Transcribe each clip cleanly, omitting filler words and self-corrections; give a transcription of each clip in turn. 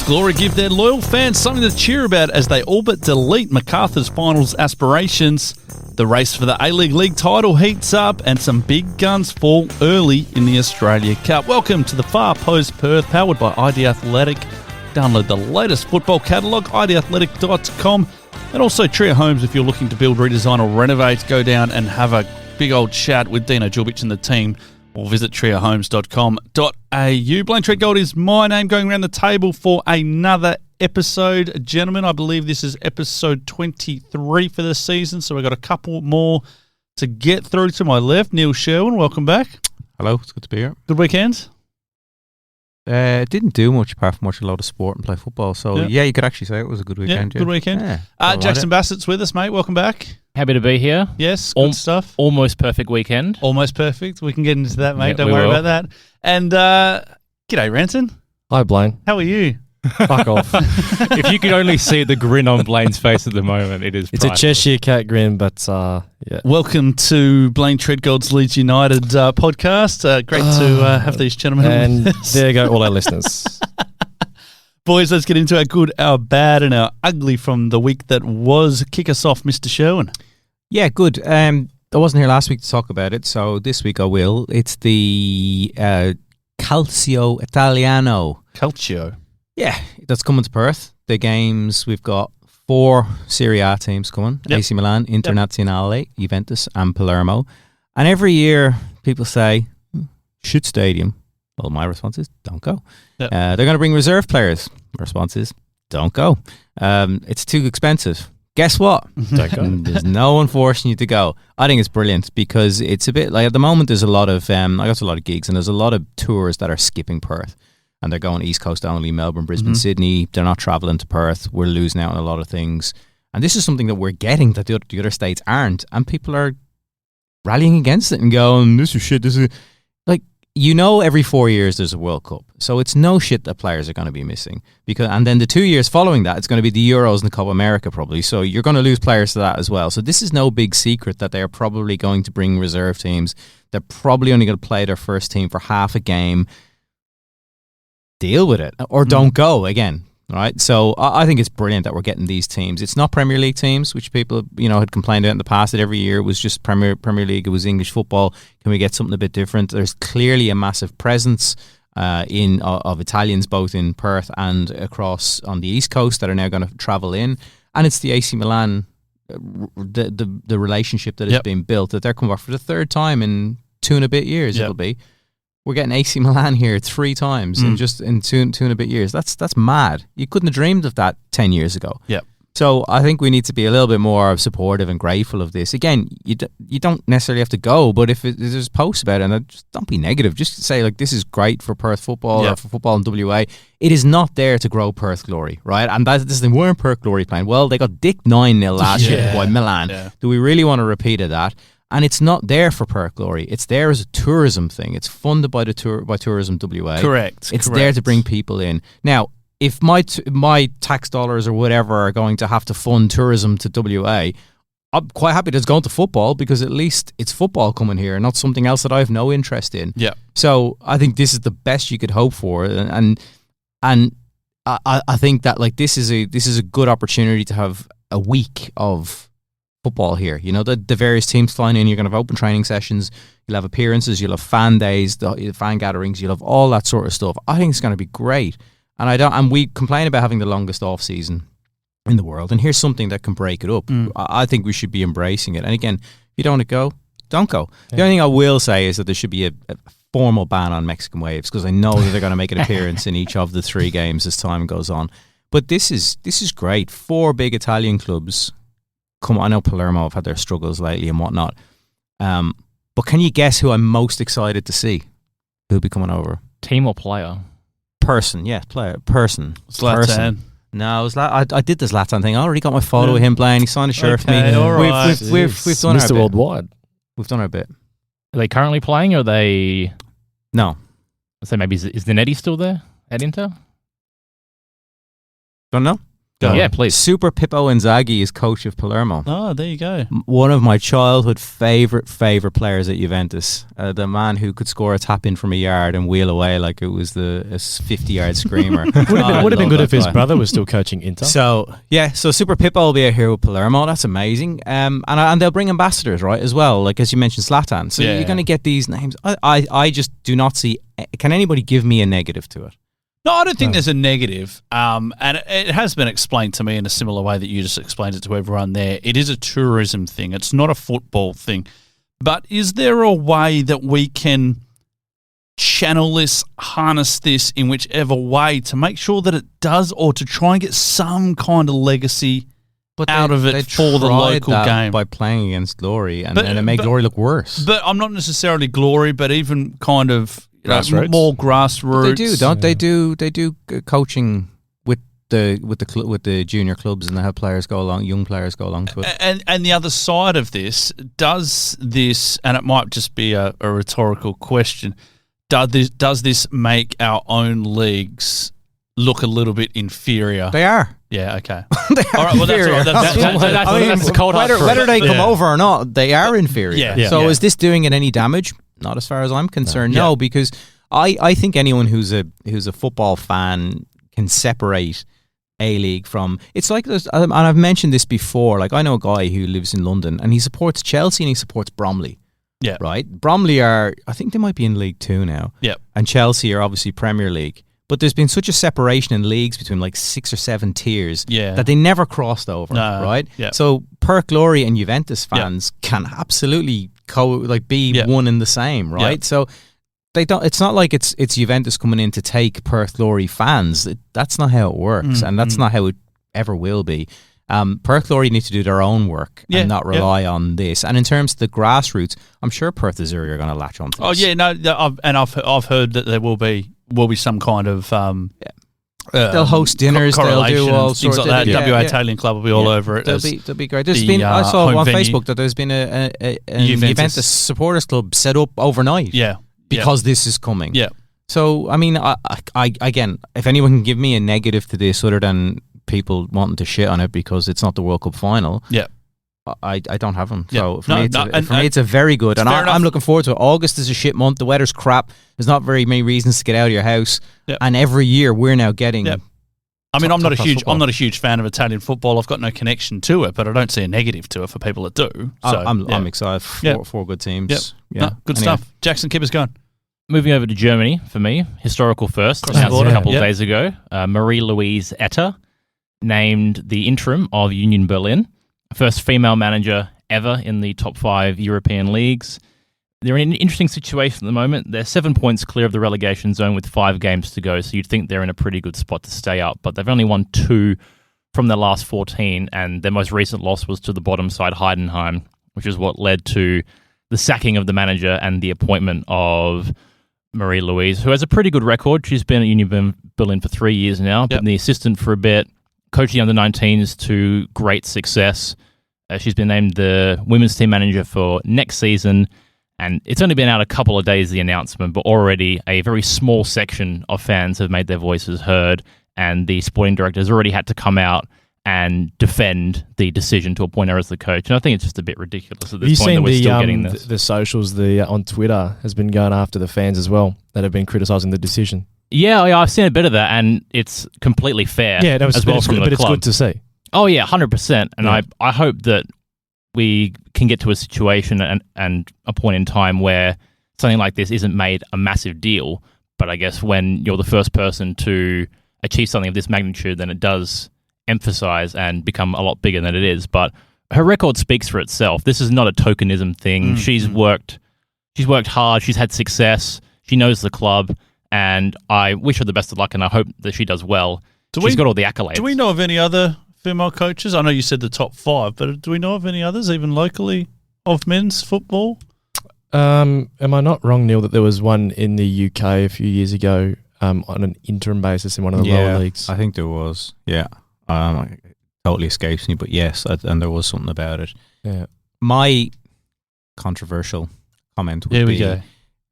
Glory give their loyal fans something to cheer about as they all but delete Macarthur's finals aspirations. The race for the A-League League title heats up and some big guns fall early in the Australia Cup. Welcome to the Far Post Perth, powered by ID Athletic. Download the latest football catalogue, idathletic.com, and also Trio Homes if you're looking to build, redesign or renovate. Go down and have a big old chat with Dino Djurbic and the team, or visit triohomes.com.au. Blayne Treadgold is my name, going around the table for another episode. Gentlemen, I believe this is episode 23 for the season, so we've got a couple more to get through. To my left, Neil Sherwin, welcome back. Hello, it's good to be here. Good weekend? Didn't do much apart from watch a lot of sport and play football, so yeah, you could actually say it was a good weekend. Good weekend. Yeah, Jaxon Bassett's with us, mate. Welcome back. Happy to be here. Yes, good stuff. Almost perfect weekend. Almost perfect. We can get into that, mate. Yeah, Don't worry about that. And g'day, Ranson. Hi, Blayne. How are you? Fuck off. If you could only see the grin on Blayne's face at the moment, it's a Cheshire cat grin, but yeah. Welcome to Blayne Treadgold's Leeds United podcast. Great to have these gentlemen. And there you go, all our listeners. Boys, let's get into our good, our bad, and our ugly from the week that was. Kick us off, Mr. Sherwin. Yeah, good. I wasn't here last week to talk about it, so this week I will. It's the Calcio Italiano. Calcio. Yeah, that's coming to Perth. The games, we've got 4 Serie A teams coming. Yep. AC Milan, Internazionale, Juventus and Palermo. And every year people say, should stadium. Well, my response is, don't go. Yep. They're going to bring reserve players. My response is, don't go. It's too expensive. Guess what? Don't go. There's no one forcing you to go. I think it's brilliant because it's a bit like at the moment there's a lot of, I got a lot of gigs and there's a lot of tours that are skipping Perth. And they're going East Coast only, Melbourne, Brisbane, Sydney. They're not travelling to Perth. We're losing out on a lot of things. And this is something that we're getting that the other states aren't. And people are rallying against it and going, this is shit. This is like, every 4 years there's a World Cup. So it's no shit that players are going to be missing. And then the 2 years following that, it's going to be the Euros and the Copa America probably. So you're going to lose players to that as well. So this is no big secret that they're probably going to bring reserve teams. They're probably only going to play their first team for half a game. Deal with it or don't go again, right? So I think it's brilliant that we're getting these teams. It's not Premier League teams, which people had complained about in the past that every year it was just Premier League, it was English football. Can we get something a bit different? There's clearly a massive presence of Italians both in Perth and across on the East Coast that are now going to travel in, and it's the AC Milan, the relationship that has been built, that they're coming back for the third time in 2 and a bit years. It'll be. We're getting AC Milan here 3 times in just in two and a bit years. That's mad. You couldn't have dreamed of that 10 years ago. Yeah. So I think we need to be a little bit more supportive and grateful of this. Again, you don't necessarily have to go, but if there's posts about it, and just don't be negative. Just say like this is great for Perth football or for football in WA. It is not there to grow Perth Glory, right? And that's the thing. Weren't Perth Glory playing well? They got dicked 9-0 last year by Milan. Yeah. Do we really want a repeat of that? And it's not there for Perth Glory. It's there as a tourism thing. It's funded by Tourism WA. Correct. It's there to bring people in. Now, if my tax dollars or whatever are going to have to fund tourism to WA, I'm quite happy that it's going to football because at least it's football coming here, not something else that I have no interest in. Yeah. So I think this is the best you could hope for, and I think that like this is a good opportunity to have a week of football here. The various teams flying in, you're going to have open training sessions, you'll have appearances, you'll have fan days, the fan gatherings, you'll have all that sort of stuff. I think it's going to be great. And we complain about having the longest off season in the world, and here's something that can break it up. I think we should be embracing it. And again, if you don't want to go, don't go. Yeah. The only thing I will say is that there should be a formal ban on Mexican waves, because I know that they're going to make an appearance in each of the 3 games as time goes on. But this is great. 4 big Italian clubs. I know Palermo have had their struggles lately and whatnot. But can you guess who I'm most excited to see? Who'll be coming over? Team or player? Person, yeah, player. Person. Zlatan. No, I did the Zlatan thing. I already got my photo with him playing. He signed a shirt for me. All right. We've done Mr. our bit. Worldwide. We've done our bit. Are they currently playing, or are they... No. So maybe is Zanetti still there at Inter? Don't know. Go. Yeah, please. Super Pippo Inzaghi is coach of Palermo. Oh, there you go. One of my childhood favourite players at Juventus. The man who could score a tap in from a yard and wheel away like it was a 50-yard screamer. Would have been good if his brother was still coaching Inter. So Super Pippo will be out here with Palermo. That's amazing. And they'll bring ambassadors, right, as well, like as you mentioned, Zlatan. So you're going to get these names. I just do not see. Can anybody give me a negative to it? No, I don't think there's a negative. And it has been explained to me in a similar way that you just explained it to everyone there. It is a tourism thing. It's not a football thing. But is there a way that we can channel this, harness this in whichever way to make sure that it does, or to try and get some kind of legacy out of it for the local game? By playing against Glory, and it made Glory look worse. But I'm not necessarily Glory, but even kind of grassroots. More grassroots. They do coaching with the junior clubs, and they have players go along, young players go along to it. And the other side of this, does this, and it might just be a rhetorical question, does this make our own leagues look a little bit inferior? They are. Yeah, okay. They are all right, well, inferior. That's the cold hard truth. Whether they come over or not, they are inferior. Yeah. So is this doing it any damage? Not as far as I'm concerned. No, because I think anyone who's a football fan can separate A-League from. It's like this, and I've mentioned this before. Like, I know a guy who lives in London and he supports Chelsea and he supports Bromley. Yeah. Right? Bromley I think they might be in League 2 now. Yeah. And Chelsea are obviously Premier League. But there's been such a separation in leagues between like 6 or 7 tiers that they never crossed over, right? Yeah. So Perth Glory and Juventus fans can absolutely be one and the same, right? Yeah. So they don't. It's not like it's Juventus coming in to take Perth Glory fans. That's not how it works, and that's not how it ever will be. Perth Glory need to do their own work and not rely on this. And in terms of the grassroots, I'm sure Perth Azuri are going to latch on to this. Oh yeah, no, I've heard that there will be some kind of they'll host dinners, they'll do all things sorts like of that. WA Italian Club will be all over it. They'll be great. There's been I saw on Facebook that there's been a Juventus supporters club set up overnight. Yeah, because this is coming. Yeah. So I mean, I again, if anyone can give me a negative to this other than people wanting to shit on it because it's not the World Cup final. Yeah. I don't have them. Yeah. So for me, it's a very good. And I'm looking forward to it. August is a shit month. The weather's crap. There's not very many reasons to get out of your house. Yep. And every year we're now getting. Yep. I mean, I'm not a huge fan of Italian football. I've got no connection to it, but I don't see a negative to it for people that do. So, I'm excited for good teams. Yep. Yeah. No, good stuff. Jaxon, keep us going. Moving over to Germany for me, historical first. Announced a couple of days ago. Marie-Louise Eta named the interim of Union Berlin, first female manager ever in the top 5 European leagues. They're in an interesting situation at the moment. They're 7 points clear of the relegation zone with 5 games to go, so you'd think they're in a pretty good spot to stay up, but they've only won 2 from their last 14, and their most recent loss was to the bottom side Heidenheim, which is what led to the sacking of the manager and the appointment of Marie-Louise, who has a pretty good record. She's been at Union Berlin for 3 years now, been the assistant for a bit, coached the under-19s to great success. She's been named the women's team manager for next season, and it's only been out a couple of days, the announcement, but already a very small section of fans have made their voices heard, and the sporting director has already had to come out and defend the decision to appoint her as the coach. And I think it's just a bit ridiculous at this point that we're still getting this. The socials on Twitter has been going after the fans as well that have been criticising the decision. Yeah, I've seen a bit of that, and it's completely fair. Yeah, as well from the club. It's good to see. Oh yeah, 100%. And I hope that we can get to a situation and a point in time where something like this isn't made a massive deal. But I guess when you're the first person to achieve something of this magnitude, then it does emphasize and become a lot bigger than it is. But her record speaks for itself. This is not a tokenism thing. She's worked hard. She's had success. She knows the club. And I wish her the best of luck, and I hope that she does well. She's got all the accolades. Do we know of any other female coaches? I know you said the top 5, but do we know of any others, even locally, of men's football? Am I not wrong, Neil, that there was one in the UK a few years ago on an interim basis in one of the lower leagues? I think there was. Yeah. It totally escapes me, but yes, and there was something about it. Yeah. My controversial comment would be... Here we go.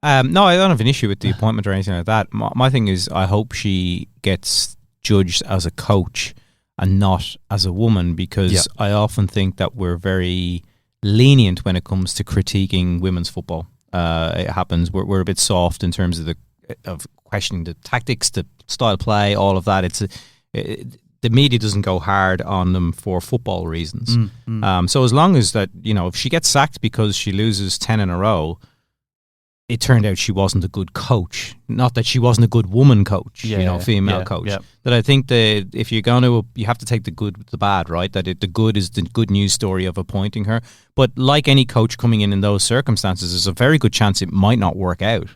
No, I don't have an issue with the appointment or anything like that. My thing is, I hope she gets judged as a coach and not as a woman, because I often think that we're very lenient when it comes to critiquing women's football. It happens. We're a bit soft in terms of questioning the tactics, the style play, all of that. The media doesn't go hard on them for football reasons. So as long as that, if she gets sacked because she loses 10 in a row, it turned out she wasn't a good coach. Not that she wasn't a good woman coach, female coach. Yeah. That I think that if you're going to, you have to take the good with the bad, right? That the good is the good news story of appointing her. But like any coach coming in those circumstances, there's a very good chance it might not work out.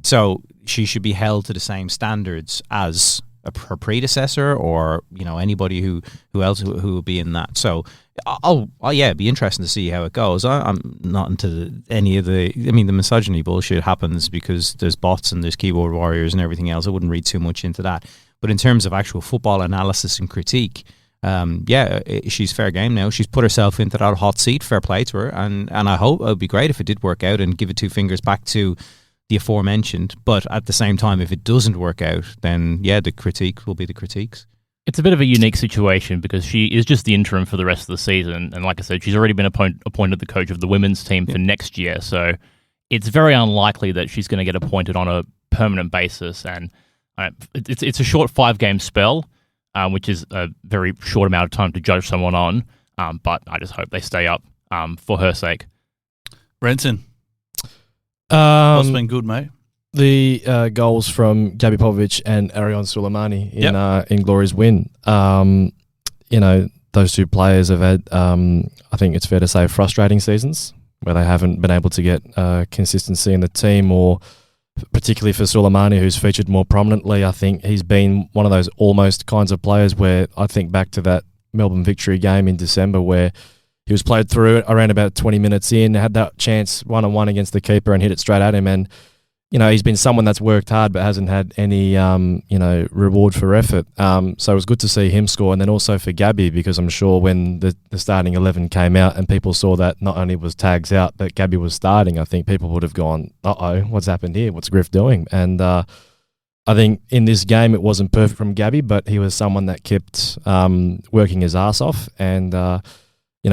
So she should be held to the same standards as her predecessor, or anybody who else who will be in that. So I'll it'd be interesting to see how it goes. I'm not into any of the misogyny bullshit happens because there's bots and there's keyboard warriors and everything else. I wouldn't read too much into that. But in terms of actual football analysis and critique, she's fair game now. She's put herself into that hot seat. Fair play to her, and I hope it would be great if it did work out and give it two fingers back to the aforementioned. But at the same time, if it doesn't work out, then the critique will be the critiques. It's a bit of a unique situation because she is just the interim for the rest of the season, and like I said, she's already been appointed the coach of the women's team for next year, so it's very unlikely that she's going to get appointed on a permanent basis. And it's a short 5-game spell, which is a very short amount of time to judge someone on, but I just hope they stay up for her sake. Brenton, what's been good, mate? The goals from Gabby Popovic and Arian Sulemani in Glory's win. Those two players have had, I think it's fair to say, frustrating seasons where they haven't been able to get consistency in the team, or particularly for Sulemani, who's featured more prominently. I think he's been one of those almost kinds of players where I think back to that Melbourne victory game in December where he was played through it around about 20 minutes in, had that chance one-on-one against the keeper and hit it straight at him. And he's been someone that's worked hard but hasn't had any, reward for effort. So it was good to see him score. And then also for Gabby, because I'm sure when the starting 11 came out and people saw that not only was Tags out, but Gabby was starting, I think people would have gone, uh-oh, what's happened here? What's Griff doing? And I think in this game it wasn't perfect from Gabby, but he was someone that kept working his ass off. And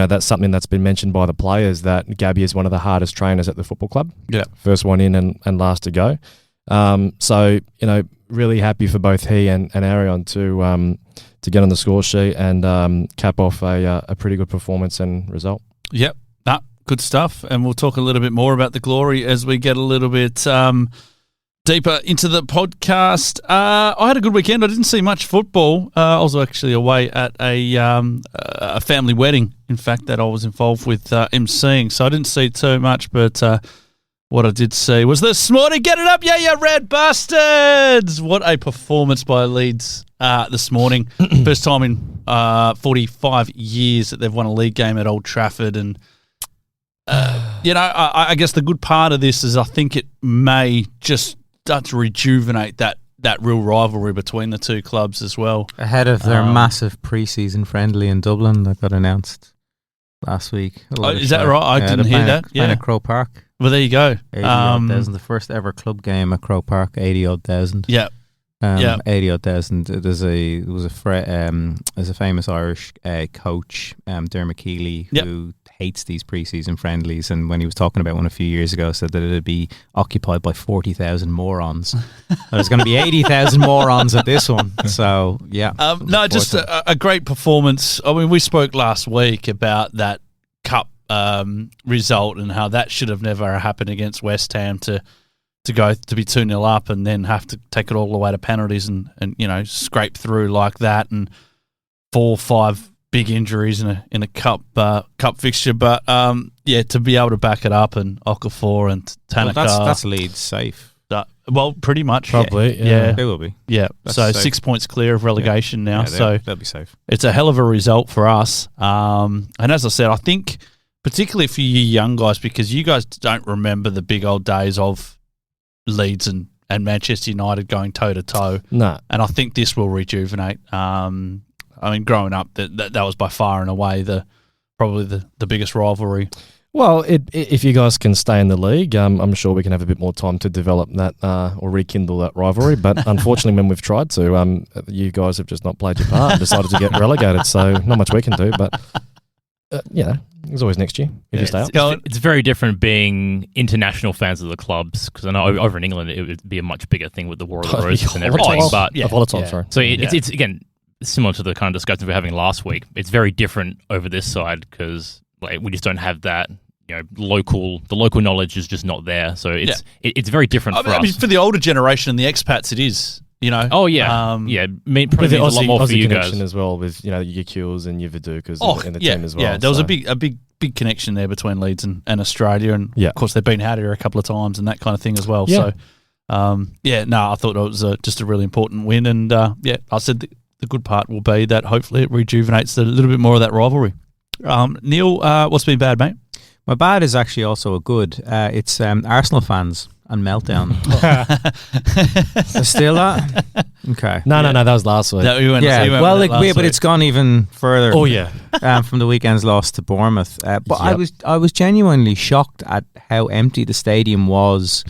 that's something that's been mentioned by the players, that Gabby is one of the hardest trainers at the football club. Yeah. First one in and last to go. So, really happy for both he and Arian to get on the score sheet and cap off a pretty good performance and result. Yep. Good stuff. And we'll talk a little bit more about the Glory as we get a little bit deeper into the podcast. I had a good weekend. I didn't see much football. I was actually away at a family wedding, in fact, that I was involved with emceeing. So I didn't see too much, but what I did see was this morning. Get it up, yeah, red bastards! What a performance by Leeds this morning. First time in 45 years that they've won a league game at Old Trafford. And I guess the good part of this is I think it may just start to rejuvenate that real rivalry between the two clubs as well. Ahead of their massive pre-season friendly in Dublin that got announced last week. Is that right? I didn't hear that. Yeah, at Croke Park. Well, there you go. 80,000, the first ever club game at Croke Park, 80,000. Yeah. 80,000. There's a famous Irish coach, Dermot Keeley, who hates these pre-season friendlies, and when he was talking about one a few years ago, said that it'd be occupied by 40,000 morons. There's going to be 80,000 morons at this one. So just a great performance. I mean, we spoke last week about that cup result and how that should have never happened against West Ham to go to be 2-0 up and then have to take it all the way to penalties and scrape through like that, and 4 or 5 big injuries in a cup fixture. But to be able to back it up, and Okafor and Tanaka. Well, that's Leeds safe. Pretty much. Probably. Yeah. They will be. Yeah. That's so safe. 6 points clear of relegation now. So they'll be safe. It's a hell of a result for us. And as I said, I think particularly for you young guys, because you guys don't remember the big old days of Leeds and Manchester United going toe-to-toe. No. And I think this will rejuvenate. Growing up, that was by far and away probably the biggest rivalry. Well, if you guys can stay in the league, I'm sure we can have a bit more time to develop that or rekindle that rivalry. But unfortunately, when we've tried to, you guys have just not played your part and decided to get relegated. So not much we can do. But, there's always next year if you stay up. It's very different being international fans of the clubs, because I know over in England it would be a much bigger thing with the War of the Roses and everything. But sorry. So it's again similar to the kind of discussion we were having last week. It's very different over this side because we just don't have that. The local knowledge is just not there. So it's very different for us. I mean, for the older generation and the expats, it is. Oh yeah, probably means a lot more for you guys as well with your Kills and your Vidukas in the team as well. Yeah, there was a big connection there between Leeds and Australia, and of course they've been out here a couple of times and that kind of thing as well. Yeah. So I thought it was just a really important win, and I said the good part will be that hopefully it rejuvenates a little bit more of that rivalry. Neil, what's been bad, mate? My bad is actually also a good. It's Arsenal fans and meltdown. Still that? Okay. No, that was last week. But it's gone even further. Oh yeah. From the weekend's loss to Bournemouth. But I was genuinely shocked at how empty the stadium was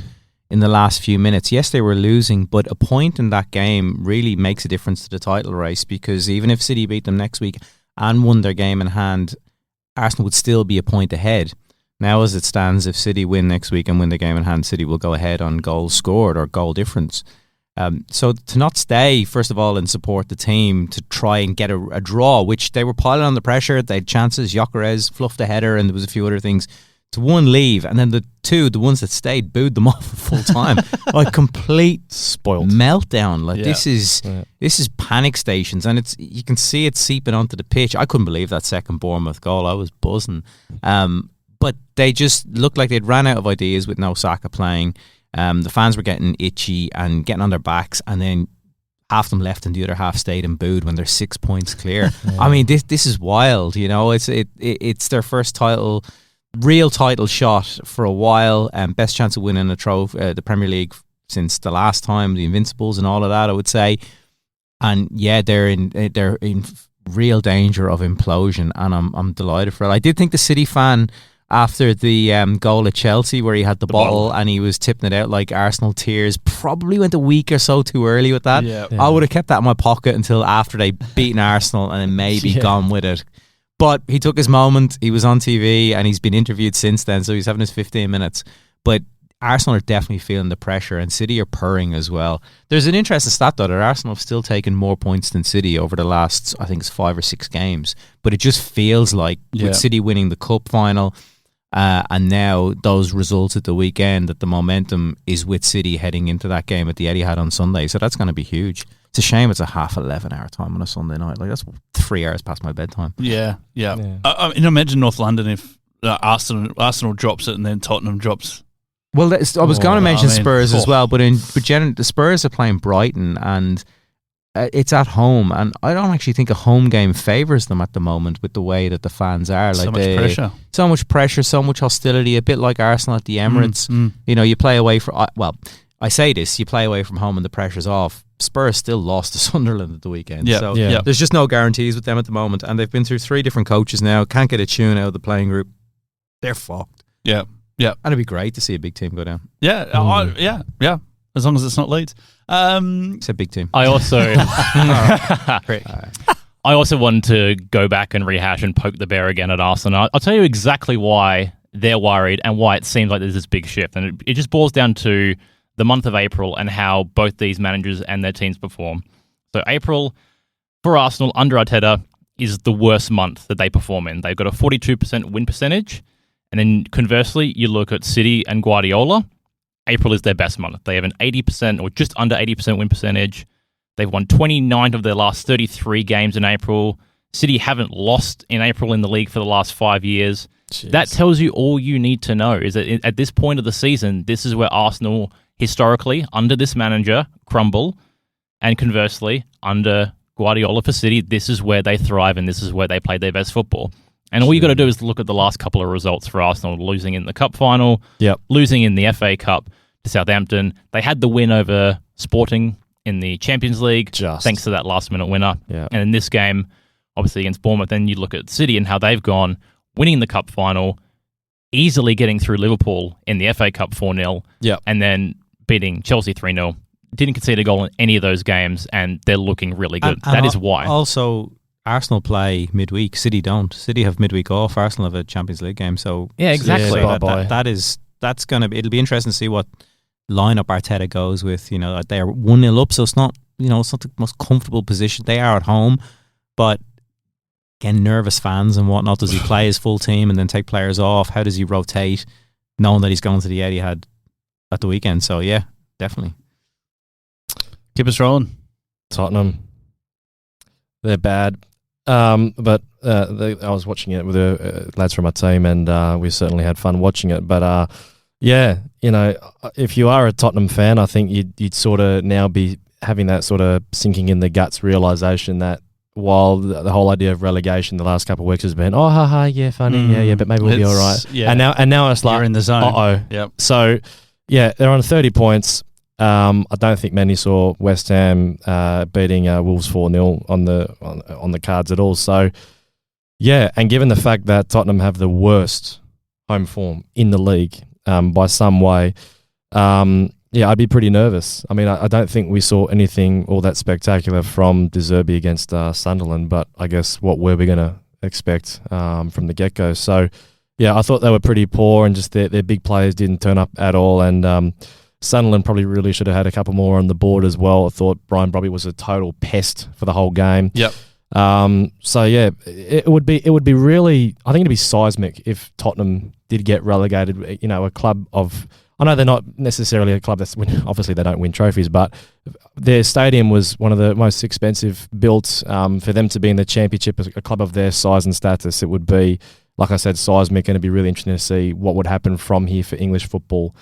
in the last few minutes. Yes, they were losing, but a point in that game really makes a difference to the title race, because even if City beat them next week and won their game in hand, Arsenal would still be a point ahead. Now, as it stands, if City win next week and win the game in hand, City will go ahead on goals scored or goal difference. So to not stay, first of all, and support the team to try and get a draw, which they were piling on the pressure, they had chances, Gyökeres fluffed the header, and there was a few other things. To one, leave, and then the ones that stayed, booed them off full time. Complete spoiled meltdown. This is panic stations, and you can see it seeping onto the pitch. I couldn't believe that second Bournemouth goal. I was buzzing. But they just looked like they'd ran out of ideas with no Saka playing. The fans were getting itchy and getting on their backs, and then half them left and the other half stayed and booed when they're 6 points clear. I mean, this is wild. It's their first real title shot for a while, and best chance of winning a trophy, the Premier League since the last time, the Invincibles and all of that, I would say. And they're in real danger of implosion, and I'm delighted for it. I did think the City fan, after the goal at Chelsea where he had the bottle and he was tipping it out like Arsenal tears, probably went a week or so too early with that. Yeah. I would have kept that in my pocket until after they beaten Arsenal and then maybe gone with it. But he took his moment, he was on TV, and he's been interviewed since then, so he's having his 15 minutes. But Arsenal are definitely feeling the pressure, and City are purring as well. There's an interesting stat, though, that Arsenal have still taken more points than City over the last, I think it's 5 or 6 games. But it just feels like with City winning the cup final, and now those results at the weekend, that the momentum is with City heading into that game at the Etihad on Sunday. So that's going to be huge. It's a shame it's a half 11 hour time on a Sunday night. That's 3 hours past my bedtime. Yeah. I mean, imagine North London if Arsenal drops it and then Tottenham drops. Well, I was going to mention Spurs as well, but the Spurs are playing Brighton, and it's at home, and I don't actually think a home game favours them at the moment with the way that the fans are. So much pressure, so much hostility. A bit like Arsenal at the Emirates. You play away from. I say this: you play away from home, and the pressure's off. Spurs still lost to Sunderland at the weekend. There's just no guarantees with them at the moment, and they've been through 3 different coaches now. Can't get a tune out of the playing group. They're fucked. Yeah. And it'd be great to see a big team go down. Yeah. As long as it's not Leeds. It's a big team. I also wanted to go back and rehash and poke the bear again at Arsenal. I'll tell you exactly why they're worried and why it seems like there's this big shift. And it just boils down to the month of April and how both these managers and their teams perform. So April, for Arsenal, under Arteta, is the worst month that they perform in. They've got a 42% win percentage. And then conversely, you look at City and Guardiola, April is their best month. They have an 80% or just under 80% win percentage. They've won 29 of their last 33 games in April. City haven't lost in April in the league for the last 5 years. Jeez. That tells you all you need to know, is that at this point of the season, this is where Arsenal historically, under this manager, crumble. And conversely, under Guardiola for City, this is where they thrive and this is where they play their best football. And all you got to do is look at the last couple of results for Arsenal, losing in the cup final, losing in the FA Cup to Southampton. They had the win over Sporting in the Champions League, thanks to that last-minute winner. Yeah. And in this game, obviously against Bournemouth, then you look at City and how they've gone, winning the cup final, easily getting through Liverpool in the FA Cup 4-0, and then beating Chelsea 3-0. Didn't concede a goal in any of those games, and they're looking really good. That is why. Also, Arsenal play midweek. City don't. City have midweek off. Arsenal have a Champions League game. So exactly. That's gonna be. It'll be interesting to see what lineup Arteta goes with. They are 1-0 up, so it's not it's not the most comfortable position. They are at home, but again, nervous fans and whatnot. Does he play his full team and then take players off? How does he rotate, knowing that he's going to the Etihad at the weekend? So yeah, definitely. Keep us rolling. Tottenham. They're bad. But I was watching it with the lads from my team, and we certainly had fun watching it. But if you are a Tottenham fan, I think you'd sort of now be having that sort of sinking in the guts realisation that while the whole idea of relegation the last couple of weeks has been, funny, but maybe we'll be all right. Yeah. And now it's like, you're in the zone. Uh-oh. Yep. So, they're on 30 points. I don't think many saw West Ham beating Wolves 4-0 on the cards at all. So, and given the fact that Tottenham have the worst home form in the league by some way, I'd be pretty nervous. I mean, I don't think we saw anything all that spectacular from De Zerbi against Sunderland, but I guess what were we going to expect from the get-go? So, I thought they were pretty poor, and just their big players didn't turn up at all, and Sunderland probably really should have had a couple more on the board as well. I thought Brian Brobby was a total pest for the whole game. Yep. It would be really, I think it'd be seismic if Tottenham did get relegated. A club of, I know they're not necessarily a club that's obviously they don't win trophies, but their stadium was one of the most expensive built. For them to be in the Championship, a club of their size and status, it would be, like I said, seismic, and it'd be really interesting to see what would happen from here for English football.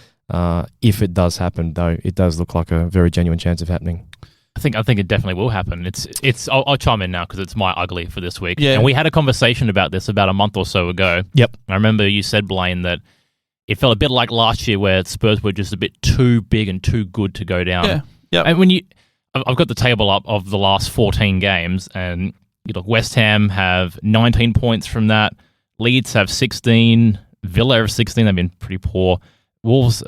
If it does happen, though, it does look like a very genuine chance of happening. I think it definitely will happen. I'll chime in now because it's my ugly for this week. Yeah. And we had a conversation about this about a month or so ago. Yep. I remember you said, Blayne, that it felt a bit like last year where Spurs were just a bit too big and too good to go down. Yeah. Yep. And I've got the table up of the last 14 games, and West Ham have 19 points from that. Leeds have 16. Villa have 16. They've been pretty poor. Wolves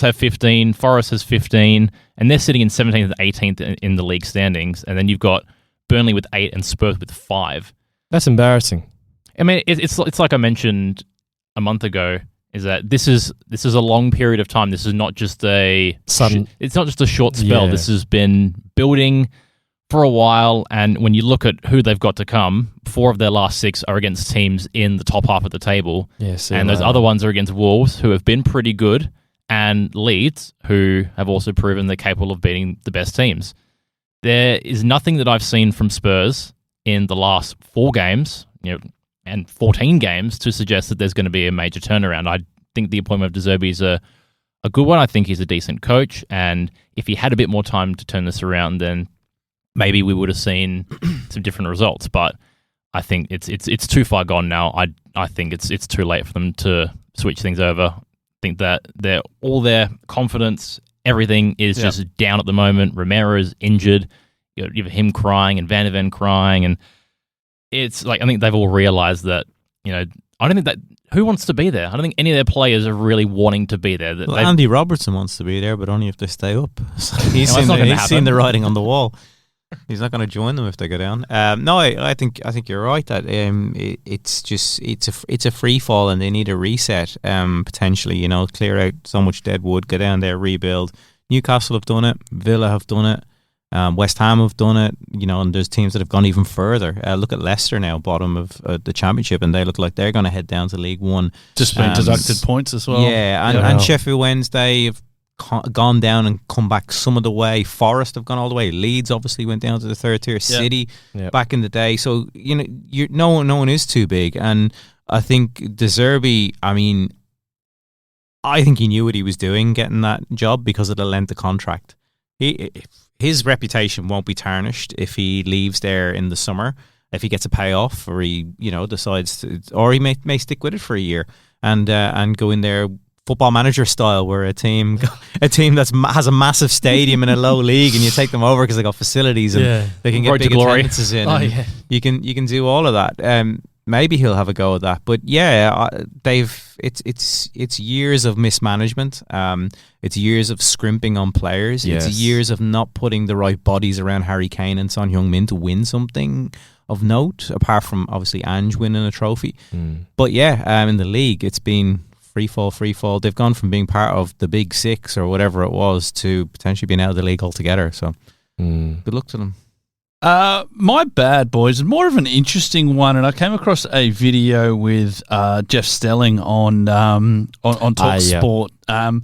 have 15, Forest has 15, and they're sitting in 17th and 18th in the league standings. And then you've got Burnley with 8 and Spurs with 5. That's embarrassing. I mean, it's like I mentioned a month ago, is that this is a long period of time. This is not just it's not just a short spell. Yeah. This has been building for a while, and when you look at who they've got to come, 4 of their last 6 are against teams in the top half of the table. And those other ones are against Wolves, who have been pretty good, and Leeds, who have also proven they're capable of beating the best teams. There is nothing that I've seen from Spurs in the last 4 games, and 14 games to suggest that there's going to be a major turnaround. I think the appointment of De Zerbi is a good one. I think he's a decent coach, and if he had a bit more time to turn this around, then maybe we would have seen some different results. But I think it's too far gone now. I think it's too late for them to switch things over. I think that all their confidence, everything is just down at the moment. Romero's injured. You have him crying and Van de Ven crying, and it's like I think they've all realised that I don't think that who wants to be there. I don't think any of their players are really wanting to be there. Well, Andy Robertson wants to be there, but only if they stay up. So he's seen the writing on the wall. He's not going to join them if they go down. No, I think you're right that it's a free fall and they need a reset. Potentially, clear out so much dead wood, go down there, rebuild. Newcastle have done it. Villa have done it. West Ham have done it. And there's teams that have gone even further. Look at Leicester now, bottom of the Championship, and they look like they're going to head down to League One. Just been deducted points as well. Yeah, and Sheffield Wednesday have gone down and come back some of the way. Forest have gone all the way. Leeds obviously went down to the third tier. City back in the day. So no one is too big. And I think De Zerbi, I think he knew what he was doing getting that job because of the length of contract. His reputation won't be tarnished if he leaves there in the summer. If he gets a payoff, or he decides to, or he may stick with it for a year and go in there. Football Manager style, where a team that has a massive stadium in a low league, and you take them over because they got facilities and they can get big attendances in. You can do all of that. maybe he'll have a go at that. But yeah, it's years of mismanagement. It's years of scrimping on players. Yes. It's years of not putting the right bodies around Harry Kane and Son Heung-min to win something of note, apart from obviously Ange winning a trophy. But yeah, in the league, it's been free fall. They've gone from being part of the Big Six or whatever it was to potentially being out of the league altogether. So good luck to them. My bad, boys, is more of an interesting one, and I came across a video with Jeff Stelling on Talk Sport, and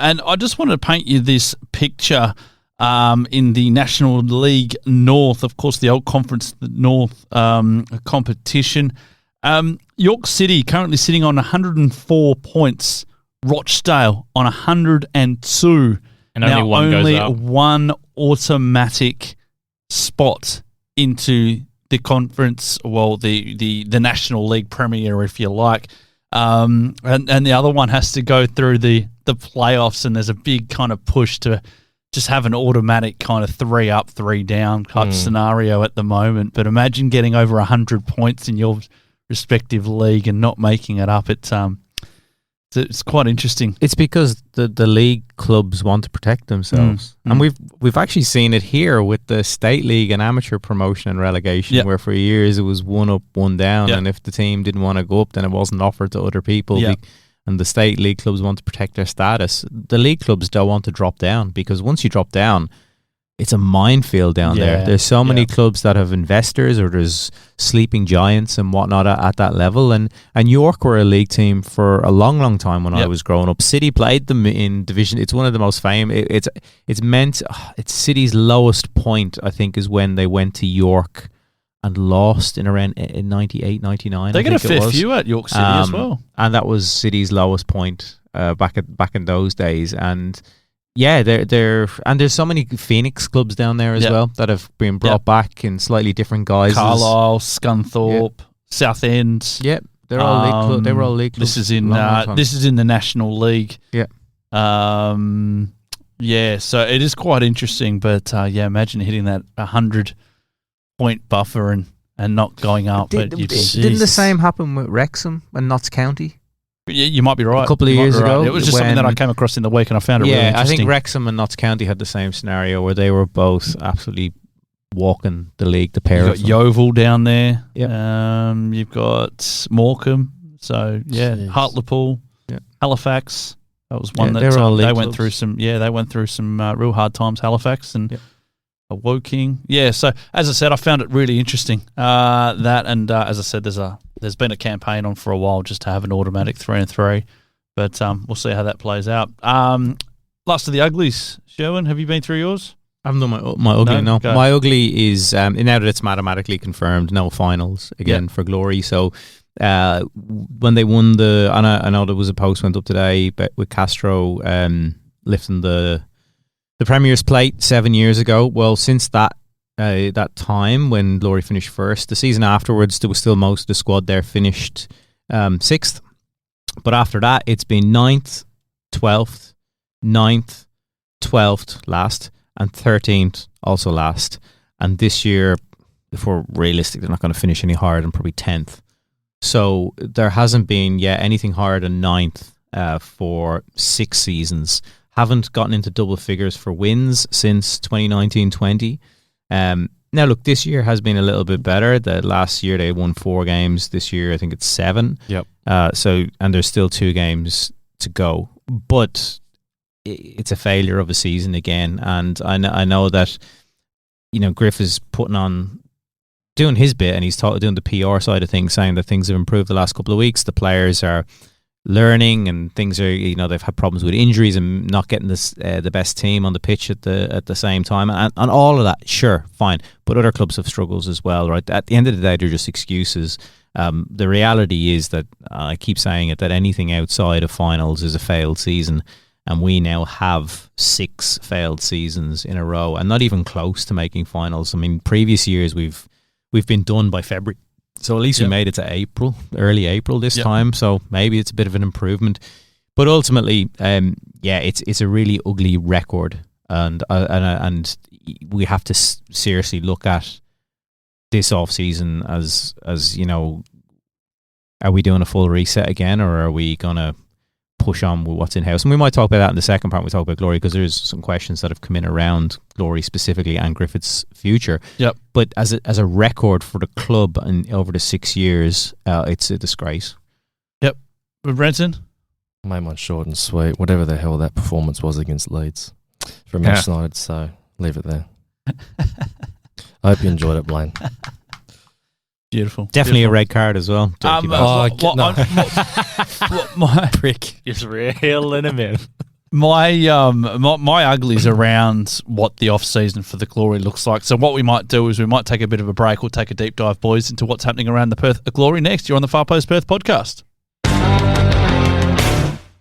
I just wanted to paint you this picture in the National League North, of course, the old Conference North competition. York City currently sitting on 104 points, Rochdale on 102, and only one automatic spot into the conference, well, the National League Premier, if you like, and the other one has to go through the playoffs, and there's a big kind of push to just have an automatic kind of 3 up, 3 down type scenario at the moment. But imagine getting over 100 points in your respective league and not making it up. It's quite interesting. It's because the league clubs want to protect themselves, and we've actually seen it here with the state league and amateur promotion and relegation, where for years it was 1 up, 1 down, and if the team didn't want to go up, then it wasn't offered to other people. And the state league clubs want to protect their status. The league clubs don't want to drop down, because once you drop down, it's a minefield down there. There's so many clubs that have investors, or there's sleeping giants and whatnot at that level. And York were a league team for a long, long time when I was growing up. City played them in division. It's one of the most famous. It's City's lowest point, I think, is when they went to York and lost in 98, 99. They get a fair few at York City as well. And that was City's lowest point back in those days. And yeah, and there's so many Phoenix clubs down there as well that have been brought back in slightly different guises. Carlisle, Scunthorpe, Southend. Yep, they're all league clubs. They were all league clubs. This is in the National League. Yeah. So it is quite interesting. But imagine hitting that 100-point buffer and not going up. Didn't the same happen with Wrexham and Notts County? Yeah, you might be right. A couple of years ago. It was just something that I came across in the week, and I found it really interesting. I think Wrexham and Notts County had the same scenario where they were both absolutely walking the league, the pair of them. You've got Yeovil down there. Yep. You've got Morecambe. So, Hartlepool, Halifax. That was one that they went through some. Yeah, they went through some real hard times, Halifax and Woking. Yeah, so as I said, I found it really interesting. As I said, there's been a campaign on for a while just to have an automatic 3 and 3, but we'll see how that plays out. Last of the uglies, Sherwin, have you been through yours? I haven't done my ugly. No. My ugly is now that it's mathematically confirmed, no finals again for Glory. So when they won I know there was a post went up today, but with Castro lifting the Premier's plate 7 years ago. Well, since that time when Glory finished first, the season afterwards there was still most of the squad there finished 6th, but after that it's been 9th, 12th, 9th, 12th last, and 13th also last. And this year, if we're realistic, they're not going to finish any higher than probably 10th. So there hasn't been anything higher than 9th for 6 seasons. Haven't gotten into double figures for wins since 2019-20. Now, look, this year has been a little bit better. The last year they won 4 games. This year, I think it's 7. Yep. And there's still 2 games to go. But it's a failure of a season again. And I know that, Griff is doing his bit, and he's doing the PR side of things, saying that things have improved the last couple of weeks. The players are learning, and things are, they've had problems with injuries and not getting the best team on the pitch at the same time, and all of that, sure, fine. But other clubs have struggles as well, right? At the end of the day, they're just excuses. The reality is that I keep saying it, that anything outside of finals is a failed season, and we now have 6 failed seasons in a row, and not even close to making finals. I mean, previous years we've been done by February. So at least we made it to early April this time. So maybe it's a bit of an improvement, but ultimately, it's a really ugly record, and we have to seriously look at this off season as are we doing a full reset again, or are we going to push on with what's in-house? And we might talk about that in the second part. We talk about Glory, because there's some questions that have come in around Glory specifically and Griffiths' future. Yep. But as a record for the club and over the 6 years, it's a disgrace. Yep. Brenton? Made mine short and sweet. Whatever the hell that performance was against Leeds for Manchester United, so leave it there. I hope you enjoyed it, Blayne. Beautiful. Definitely Beautiful. a red card as well. My prick. Just reeling him in. my uglies around what the off season for the Glory looks like. So what we might do is we might take a bit of a break. We'll take a deep dive, boys, into what's happening around the Perth Glory next. You're on the Far Post Perth podcast.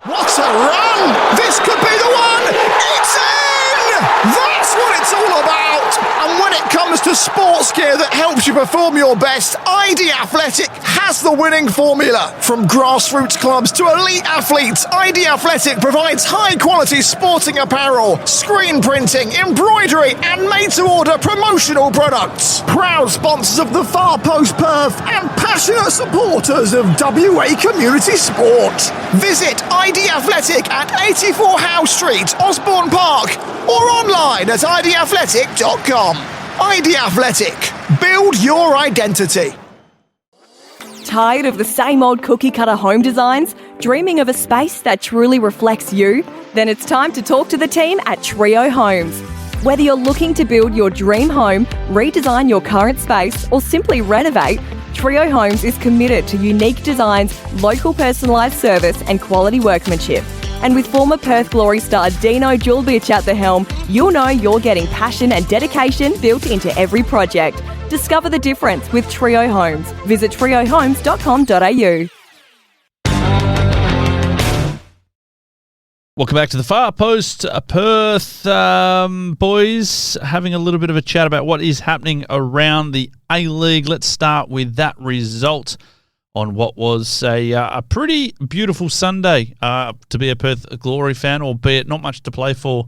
What a run! This could be the one! It's in! That's what it's all about! And when it comes to sports gear that helps you perform your best, ID Athletic has the winning formula. From grassroots clubs to elite athletes, ID Athletic provides high-quality sporting apparel, screen printing, embroidery, and made-to-order promotional products. Proud sponsors of the Far Post Perth and passionate supporters of WA community sport. Visit ID Athletic at 84 Howe Street, Osborne Park, or online at idathletic.com. ID Athletic. Build your identity. Tired of the same old cookie cutter home designs? Dreaming of a space that truly reflects you? Then it's time to talk to the team at Trio Homes. Whether you're looking to build your dream home, redesign your current space, or simply renovate, Trio Homes is committed to unique designs, local personalised service, and quality workmanship. And with former Perth Glory star Dino Julbich at the helm, you'll know you're getting passion and dedication built into every project. Discover the difference with Trio Homes. Visit triohomes.com.au. Welcome back to the Far Post Perth, boys. Having a little bit of a chat about what is happening around the A-League. Let's start with that result on what was a pretty beautiful Sunday to be a Perth Glory fan, albeit not much to play for.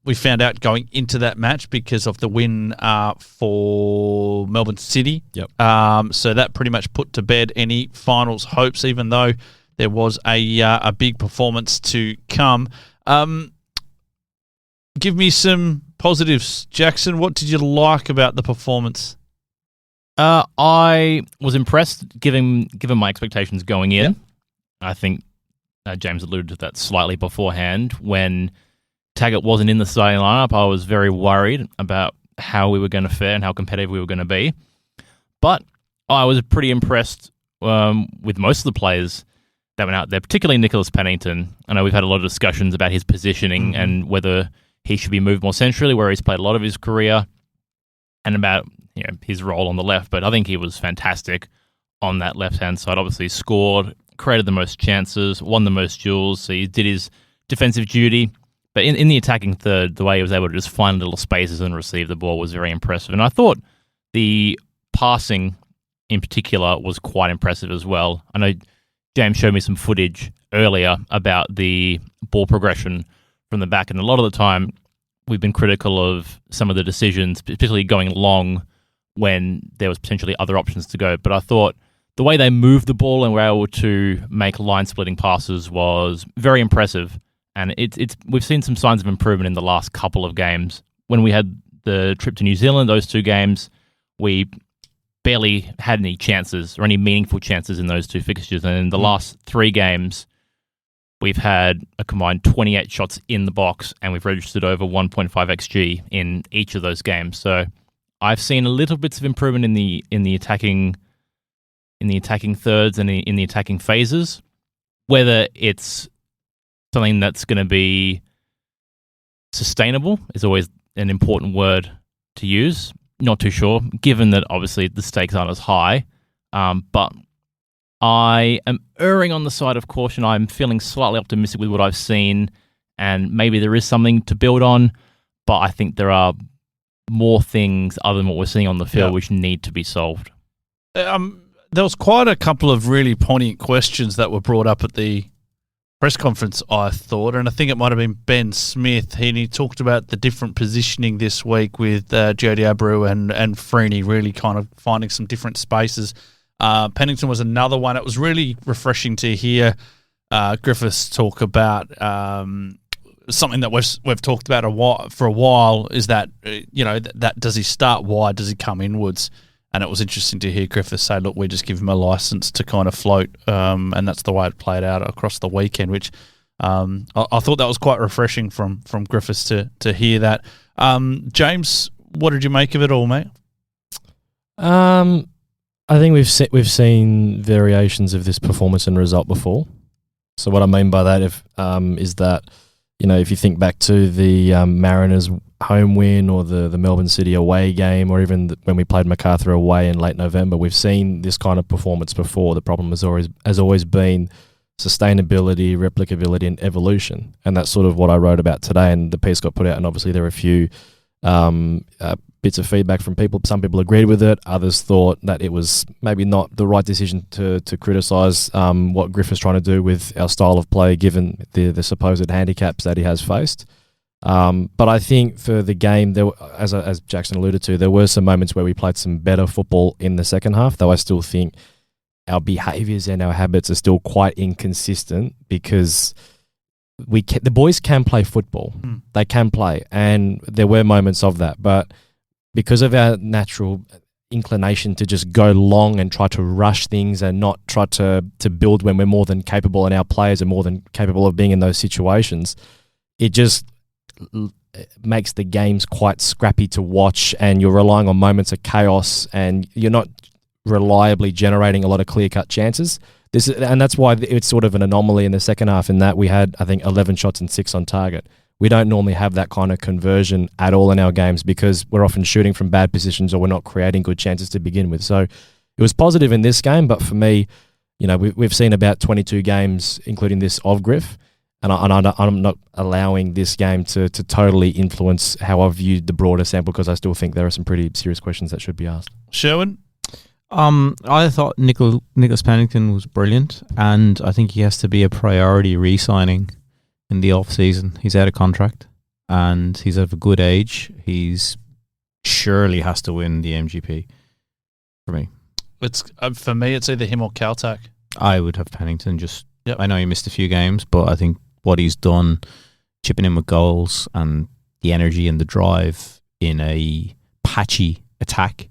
We found out going into that match because of the win for Melbourne City. Yep. So that pretty much put to bed any finals hopes, even though there was a big performance to come. Give me some positives, Jaxon. What did you like about the performance? I was impressed, given my expectations going in. Yep. I think James alluded to that slightly beforehand. When Taggart wasn't in the starting lineup, I was very worried about how we were going to fare and how competitive we were going to be. But I was pretty impressed with most of the players that went out there, particularly Nicho Pennington. I know we've had a lot of discussions about his positioning and whether he should be moved more centrally, where he's played a lot of his career, and about his role on the left. But I think he was fantastic on that left-hand side. Obviously scored, created the most chances, won the most duels. So he did his defensive duty. But in the attacking third, the way he was able to just find little spaces and receive the ball was very impressive. And I thought the passing in particular was quite impressive as well. I know James showed me some footage earlier about the ball progression from the back, and a lot of the time we've been critical of some of the decisions, particularly going long when there was potentially other options to go. But I thought the way they moved the ball and were able to make line-splitting passes was very impressive. And we've seen some signs of improvement in the last couple of games. When we had the trip to New Zealand, those two games, we barely had any chances or any meaningful chances in those two fixtures. And in the last three games, we've had a combined 28 shots in the box, and we've registered over 1.5 XG in each of those games. So I've seen a little bits of improvement in the attacking thirds and in the attacking phases. Whether it's something that's going to be sustainable is always an important word to use. Not too sure, given that obviously the stakes aren't as high. But I am erring on the side of caution. I'm feeling slightly optimistic with what I've seen, and maybe there is something to build on, but I think there are more things other than what we're seeing on the field which need to be solved. There was quite a couple of really poignant questions that were brought up at the press conference, I thought, and I think it might have been Ben Smith, and he talked about the different positioning this week with Jody Abreu and Freeney really kind of finding some different spaces. Pennington was another one. It was really refreshing to hear Griffiths talk about something that we've talked about for a while. Is that that does he start wide? Does he come inwards? And it was interesting to hear Griffiths say, "Look, we just give him a license to kind of float," and that's the way it played out across the weekend. Which I thought that was quite refreshing from Griffiths to hear that. James, what did you make of it all, mate? I think we've seen variations of this performance and result before. So what I mean by that is that if you think back to the Mariners home win or the Melbourne City away game, or even when we played Macarthur away in late November, we've seen this kind of performance before. The problem has always been sustainability, replicability, and evolution, and that's sort of what I wrote about today. And the piece got put out, and obviously there are a few bits of feedback from people. Some people agreed with it. Others thought that it was maybe not the right decision to criticise what Griff is trying to do with our style of play, given the supposed handicaps that he has faced. But I think for the game, as Jaxon alluded to, there were some moments where we played some better football in the second half, though I still think our behaviours and our habits are still quite inconsistent, because the boys can play football. They can play, and there were moments of that. But because of our natural inclination to just go long and try to rush things and not try to build when we're more than capable and our players are more than capable of being in those situations, it just makes the games quite scrappy to watch, and you're relying on moments of chaos and you're not reliably generating a lot of clear-cut chances. And that's why it's sort of an anomaly in the second half, in that we had, I think, 11 shots and 6 on target. We don't normally have that kind of conversion at all in our games, because we're often shooting from bad positions or we're not creating good chances to begin with. So it was positive in this game, but for me, we've seen about 22 games, including this, of Griff, and I'm not allowing this game to totally influence how I viewed the broader sample, because I still think there are some pretty serious questions that should be asked. Sherwin? I thought Nicho Pennington was brilliant, and I think he has to be a priority re-signing in the off-season. He's out of contract, and he's of a good age. He's surely has to win the MGP for me. For me, it's either him or Caltac. I would have Pennington. Yep. I know he missed a few games, but I think what he's done, chipping in with goals and the energy and the drive in a patchy attack,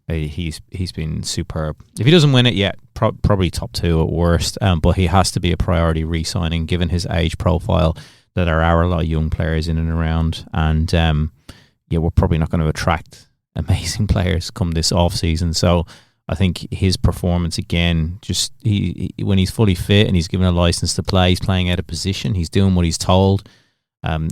he's been superb. If he doesn't win it yet, probably top 2 at worst, but he has to be a priority re-signing, given his age profile, that there are a lot of young players in and around, and we're probably not going to attract amazing players come this off-season. So I think his performance again, just when he's fully fit and he's given a license to play, he's playing out of position, he's doing what he's told,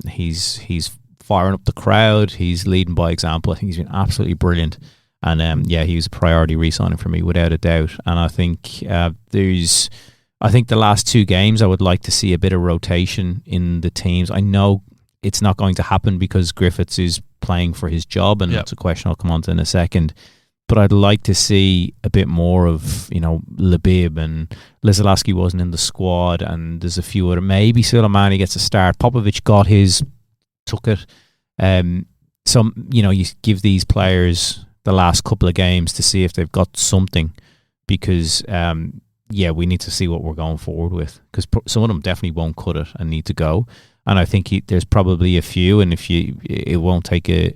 he's firing up the crowd, he's leading by example. I think he's been absolutely brilliant. And he was a priority re-signing for me, without a doubt. And I think the last 2 games, I would like to see a bit of rotation in the teams. I know it's not going to happen because Griffiths is playing for his job, and that's a question I'll come on to in a second. But I'd like to see a bit more of, Labib, and Lizalowski wasn't in the squad, and there's a few other. Maybe Sulemani gets a start. Popovic got his, took it. You give these players the last couple of games to see if they've got something, because we need to see what we're going forward with, because some of them definitely won't cut it and need to go, and I think there's probably a few, and it won't take a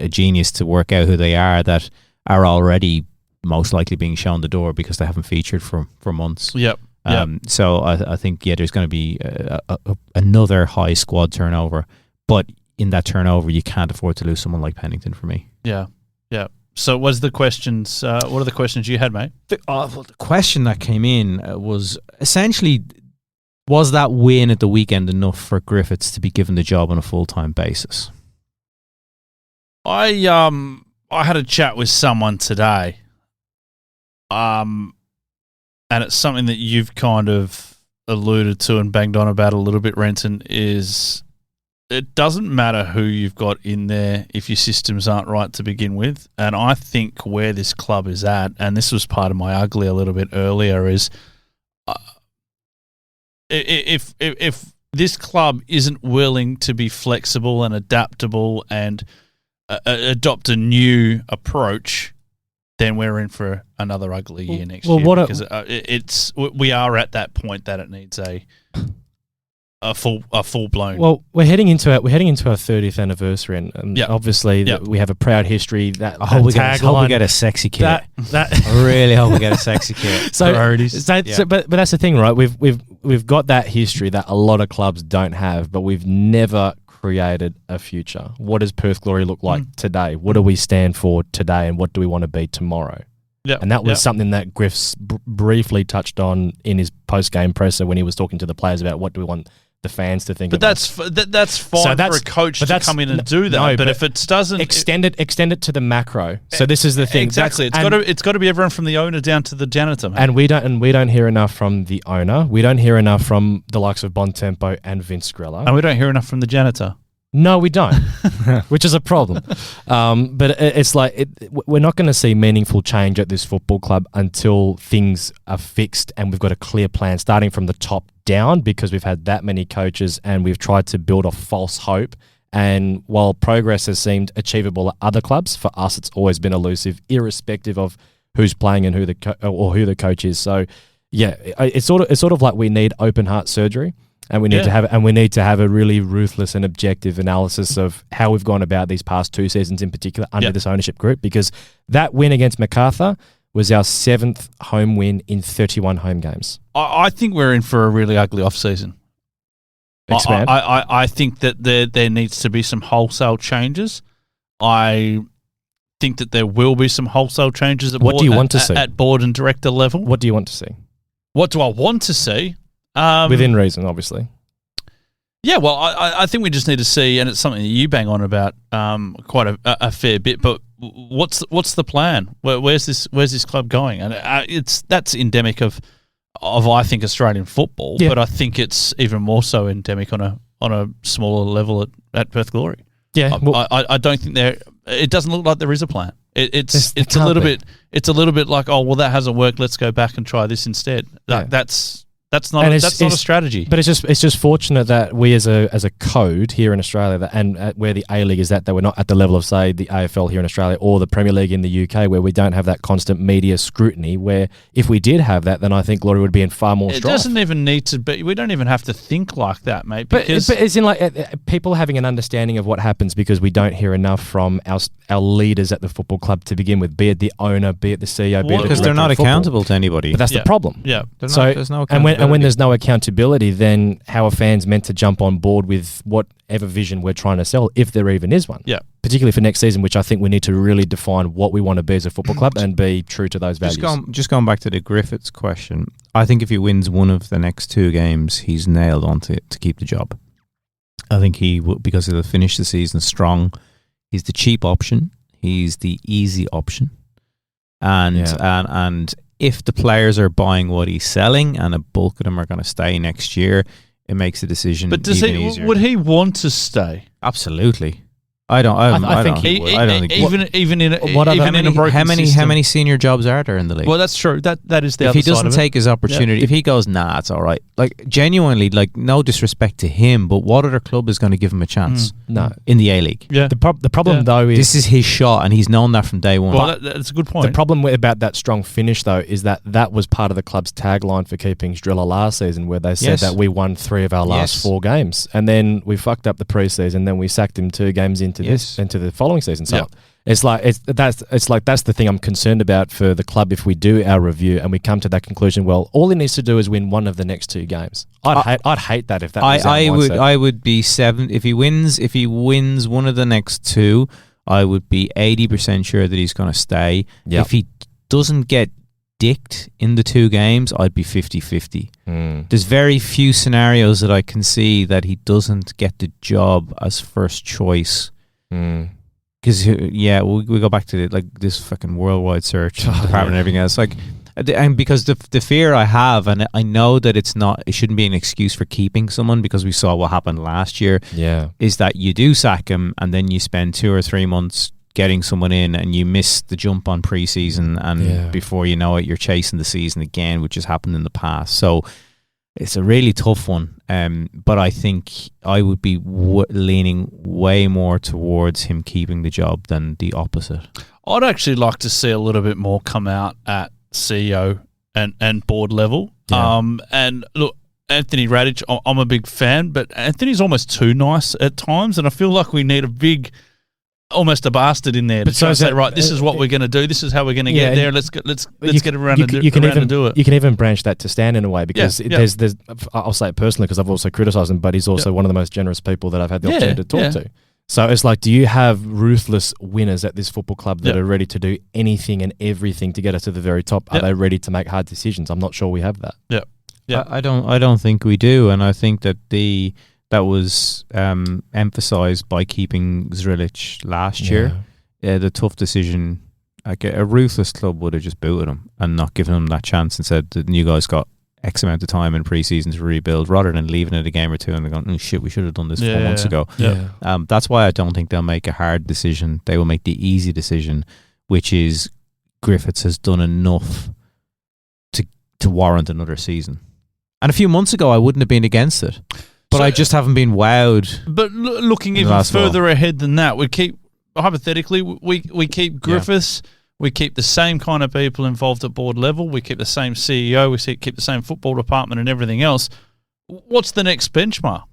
genius to work out who they are, that are already most likely being shown the door because they haven't featured for months. So I think there's going to be another high squad turnover, but in that turnover you can't afford to lose someone like Pennington for me. Yeah. So what are the questions you had, mate? The question that came in was essentially, was that win at the weekend enough for Griffiths to be given the job on a full-time basis? I had a chat with someone today, and it's something that you've kind of alluded to and banged on about a little bit, Renton, is it doesn't matter who you've got in there if your systems aren't right to begin with. And I think where this club is at, and this was part of my ugly a little bit earlier, is if this club isn't willing to be flexible and adaptable and adopt a new approach, then we're in for another ugly year next well, year because we are at that point that it needs a full blown. Well, we're heading into our 30th anniversary, and obviously we have a proud history. That I hope we get a sexy kit. I really hope we get a sexy kit. But that's the thing, right? We've got that history that a lot of clubs don't have, but we've never created a future. What does Perth Glory look like today? What do we stand for today, and what do we want to be tomorrow? Yeah, and that was something that Griffiths briefly touched on in his post-game presser when he was talking to the players about what do we want the fans to think. But that's fine for a coach to come in and do that. No, but if it doesn't extend it to the macro. So this is the thing. Exactly. It's got to be everyone from the owner down to the janitor. Man. And we don't hear enough from the owner. We don't hear enough from the likes of Bontempo and Vince Grella. And we don't hear enough from the janitor. No, we don't, which is a problem. But it's like we're not going to see meaningful change at this football club until things are fixed and we've got a clear plan starting from the top down, because we've had that many coaches and we've tried to build a false hope. And while progress has seemed achievable at other clubs, for us it's always been elusive, irrespective of who's playing and who the coach is. So yeah, it's sort of like we need open heart surgery. And we need to have a really ruthless and objective analysis of how we've gone about these past 2 seasons in particular under this ownership group, because that win against Macarthur was our 7th home win in 31 home games. I think we're in for a really ugly off-season. Expand. I think that there needs to be some wholesale changes. I think that there will be some wholesale changes at board and director level. What do you want to see? What do I want to see? Within reason, obviously. Yeah, well, I think we just need to see, and it's something that you bang on about quite a fair bit. But what's the plan? Where's this club going? And that's endemic of I think Australian football, but I think it's even more so endemic on a smaller level at Perth Glory. Yeah, I don't think it doesn't look like there is a plan. It's a little bit like, oh well, that hasn't worked. Let's go back and try this instead. That's not a strategy. But it's just fortunate that we as a code here in Australia and where the A-League is that we're not at the level of, say, the AFL here in Australia or the Premier League in the UK, where we don't have that constant media scrutiny, where if we did have that, then I think Glory would be in far more strife. It doesn't even need to be. We don't even have to think like that, mate. But it's in like people having an understanding of what happens, because we don't hear enough from our leaders at the football club to begin with, be it the owner, be it the CEO, be it the because they're not accountable to anybody. But that's the problem. Yeah. There's no accountability. And when there's no accountability, then how are fans meant to jump on board with whatever vision we're trying to sell, if there even is one? Yeah. Particularly for next season, which I think we need to really define what we want to be as a football club and be true to those values. Just going back to the Griffiths question, I think if he wins one of the next 2 games, he's nailed on to keep the job. I think he will, because he'll finish the season strong. He's the cheap option. He's the easy option. And if the players are buying what he's selling, and a bulk of them are going to stay next year, it makes the decision. But easier. Would he want to stay? Absolutely. I think he would. I don't think even in a broken system. How many senior jobs are there in the league? Well, that's true. That is the if other he doesn't side of take his opportunity, if he goes, nah, it's all right. Like genuinely, like no disrespect to him, but what other club is going to give him a chance? No, in the A-League. Yeah. The problem though is this is his shot, and he's known that from day one. Well, that's a good point. The problem about that strong finish though is that was part of the club's tagline for keeping Driller last season, where they said that we won 3 of our last 4 games, and then we fucked up the preseason, then we sacked him 2 games into the following season. So that's the thing I'm concerned about for the club. If we do our review and we come to that conclusion, well, all he needs to do is win one of the next 2 games. I'd hate that if that was our mindset. I would be 7 if he wins one of the next 2. I would be 80% sure that he's going to stay. If he doesn't get dicked in the 2 games, I'd be 50-50. There's very few scenarios that I can see that he doesn't get the job as first choice. Because we go back to this fucking worldwide search department and everything else. And because the fear I have, and I know that it shouldn't be an excuse for keeping someone, because we saw what happened last year. Is that you do sack him and then you spend 2 or 3 months getting someone in, and you miss the jump on preseason, and before you know it, you're chasing the season again, which has happened in the past. So it's a really tough one. But I think I would be leaning way more towards him keeping the job than the opposite. I'd actually like to see a little bit more come out at CEO and board level. Yeah. And look, Anthony Radic, I'm a big fan, but Anthony's almost too nice at times, and I feel like we need a big, almost a bastard in there to try and say, right, this is what we're going to do, this is how we're going to get there. Let's get around to do it. You can even branch that to Stan in a way, because there's. I'll say it personally because I've also criticised him, but he's also one of the most generous people that I've had the opportunity to talk to. So it's like, do you have ruthless winners at this football club that are ready to do anything and everything to get us to the very top? Are they ready to make hard decisions? I'm not sure we have that. Yeah, I don't think we do, and I think that that was emphasised by keeping Zrilic last year. The tough decision, like a ruthless club would have just booted him and not given him that chance and said that you guys got X amount of time in pre-season to rebuild, rather than leaving it a game or two and they're going, oh shit, we should have done this 4 months ago. That's why I don't think they'll make a hard decision. They will make the easy decision, which is Griffiths has done enough to warrant another season. And a few months ago I wouldn't have been against it, but I just haven't been wowed. But looking even further ahead than that, we keep, hypothetically, we keep Griffiths. We keep the same kind of people involved at board level. We keep the same CEO. We keep the same football department and everything else. What's the next benchmark?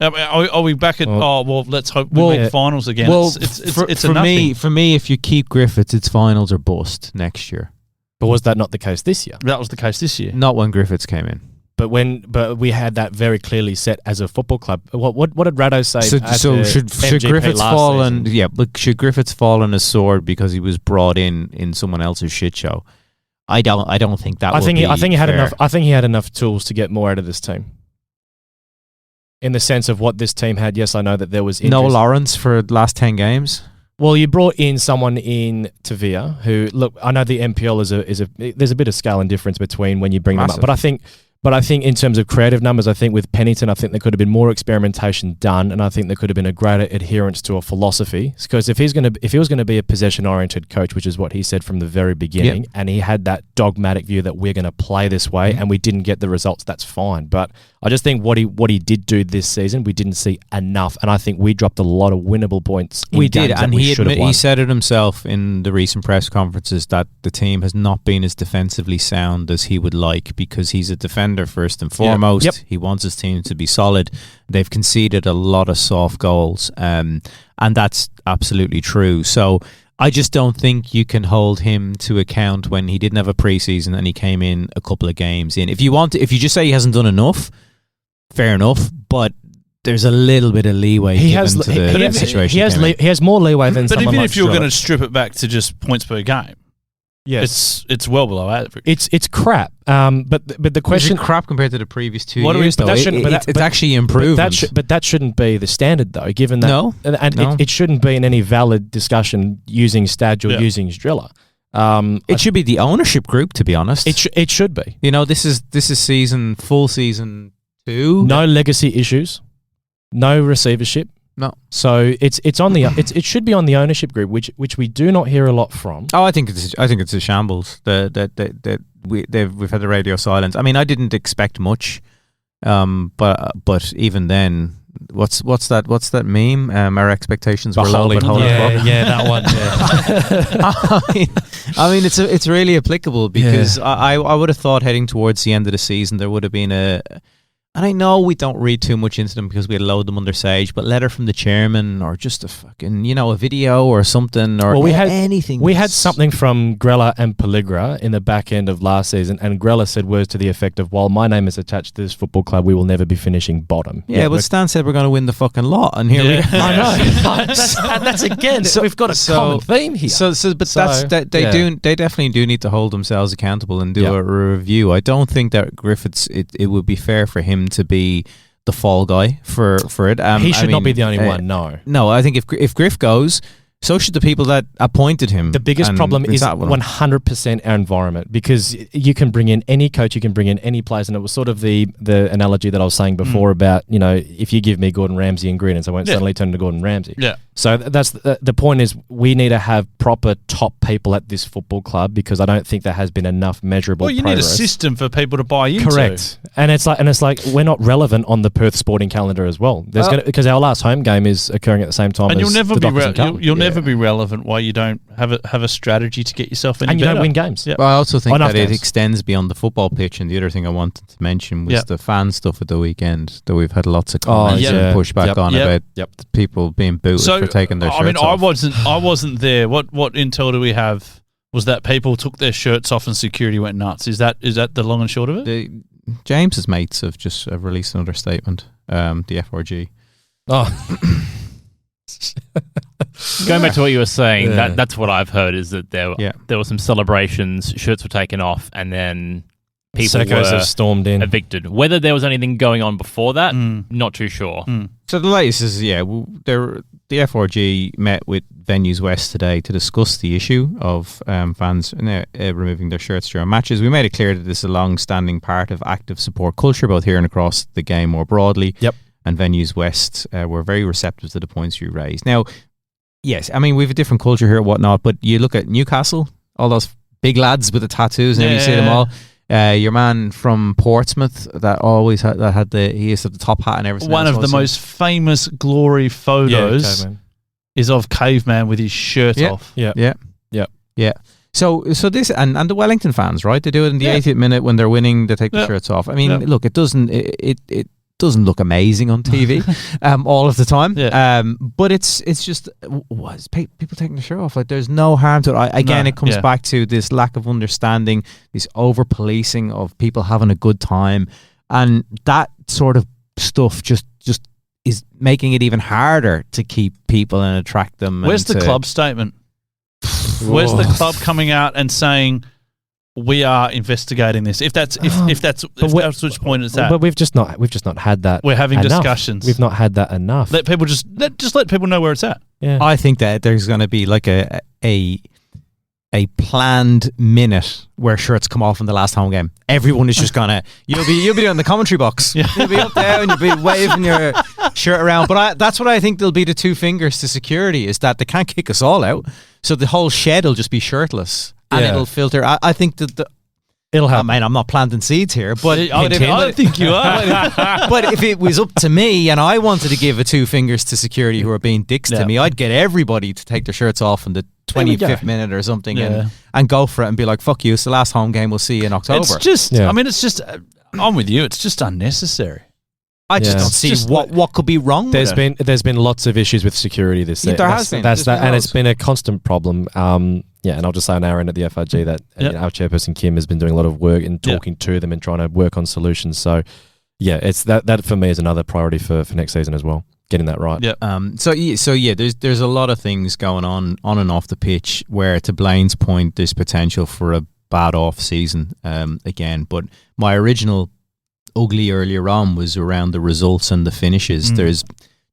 Are we back at? Let's hope we make finals again. Well, it's for me, if you keep Griffiths, it's finals or bust next year. But was that not the case this year? That was the case this year. Not when Griffiths came in. But we had that very clearly set as a football club. What did Rado say? So should Griffiths fall on? Yeah, but should Griffiths fall on his sword because he was brought in someone else's shit show? I don't think that. I think he had enough. I think he had enough tools to get more out of this team. In the sense of what this team had, yes, I know that there was injuries. No Lawrence for the last 10 games. Well, you brought in someone in Tavia who, look, I know the MPL is a there's a bit of scale and difference between when you bring them up, but I think in terms of creative numbers, I think with Pennington, I think there could have been more experimentation done, and I think there could have been a greater adherence to a philosophy. Because if he was going to be a possession-oriented coach, which is what he said from the very beginning, and he had that dogmatic view that we're going to play this way, and we didn't get the results, that's fine. But I just think what he did do this season, we didn't see enough, and I think we dropped a lot of winnable points. We did, and he said it himself in the recent press conferences that the team has not been as defensively sound as he would like, because he's a defender first and foremost. He wants his team to be solid. They've conceded a lot of soft goals, and that's absolutely true. So I just don't think you can hold him to account when he didn't have a preseason and he came in a couple of games in. If you just say he hasn't done enough, fair enough, but there's a little bit of leeway he has more leeway than someone. But even like if you're going to strip it back to just points per game, it's well below average. It's crap. But the question, crap compared to the previous 2 years. Though it's actually improved. But that shouldn't be the standard, though. Given that, it shouldn't be in any valid discussion using Stadge or using Zdrilla. It should be the ownership group, to be honest. It should be. You know, this is full season 2. No legacy issues. No receivership. No. So it's on the it should be on the ownership group, which we do not hear a lot from. Oh, I think it's a shambles. We've had the radio silence. I mean, I didn't expect much, but even then, what's that meme? Our expectations were low, but holy fuck. Yeah, that one. Yeah. I mean, it's really applicable, because I would have thought heading towards the end of the season there would have been and I know we don't read too much into them because we load them under Sage, but letter from the chairman, or just a fucking, a video or something, or anything. We had something from Grella and Pelligra in the back end of last season, and Grella said words to the effect of, while my name is attached to this football club, we will never be finishing bottom. Yeah, but Stan said we're going to win the fucking lot, and here we are. I know. That's again, we've got a common theme here. They definitely do need to hold themselves accountable and do a review. I don't think that Griffiths, it would be fair for him to be the fall guy for it. He should not be the only one. No. I think if Griff goes, so should the people that appointed him. The biggest problem is 100% our environment, because you can bring in any coach, you can bring in any players, and it was sort of the analogy that I was saying before about, if you give me Gordon Ramsay ingredients, I won't suddenly turn to Gordon Ramsay. Yeah. So that's the point is, we need to have proper top people at this football club, because I don't think there has been enough measurable progress. Need a system for people to buy into. Correct. And it's like we're not relevant on the Perth sporting calendar as well. Because our last home game is occurring at the same time, and as you'll never never be relevant why you don't have a strategy to get yourself any and you better. don't win games. Yep. Well, I also think that it games. extends beyond the football pitch. And the other thing I wanted to mention was the fan stuff at the weekend that we've had lots of comments and pushback on about people being booted for taking their shirts off. I wasn't there. What intel do we have? Was that people took their shirts off and security went nuts? Is that the long and short of it? James's mates have just released another statement. The FRG. Oh. Going back to what you were saying, that's what I've heard is that there were some celebrations, shirts were taken off, and then people were stormed in, evicted. Whether there was anything going on before that, not too sure. So the latest is, the FRG met with VenuesWest today to discuss the issue of fans removing their shirts during matches. We made it clear that this is a long-standing part of active support culture, both here and across the game more broadly. Yep. And VenuesWest were very receptive to the points you raised. Now, yes, I mean, we have a different culture here and whatnot, but you look at Newcastle, all those big lads with the tattoos, and you see them all. Your man from Portsmouth that always he used to have the top hat and everything. One of the most famous Glory photos is of Caveman with his shirt off. Yeah. So this and the Wellington fans, right? They do it in the 80th minute when they're winning. They take the shirts off. I mean, look, it doesn't look amazing on TV all of the time. But it's just people taking the shirt off. Like, there's no harm to it. It comes back to this lack of understanding, this over policing of people having a good time, and that sort of stuff just is making it even harder to keep people and attract them. Where's the club statement? Where's the club coming out and saying, we are investigating this? If that's which point it's at. But we've just not had that. We're having enough. discussions. We've not had that enough. Let people let people know where it's at. Yeah. I think that there's going to be like a planned minute where shirts come off in the last home game. Everyone is just gonna you'll be on the commentary box. You'll be up there and you'll be waving your shirt around. But that's what I think there'll be the two fingers to security, is that they can't kick us all out. So the whole shed will just be shirtless and it'll filter. I think that it'll happen. I mean, I'm not planting seeds here, but I think you are. But if it was up to me and I wanted to give a two fingers to security who are being dicks to me, I'd get everybody to take their shirts off in the 25th minute or something and go for it and be like, fuck you, it's the last home game, we'll see you in October. It's just, I mean, it's just, I'm with you, it's just unnecessary. I just don't see what could be wrong with it. There's been lots of issues with security this season. There has been. And it's been a constant problem. And I'll just say on our end at the FRG that our chairperson Kim has been doing a lot of work and talking to them and trying to work on solutions. So it's that for me is another priority for next season as well. Getting that right. Yeah. There's a lot of things going on and off the pitch where, to Blayne's point, there's potential for a bad off season again. But my original ugly earlier on was around the results and the finishes. There's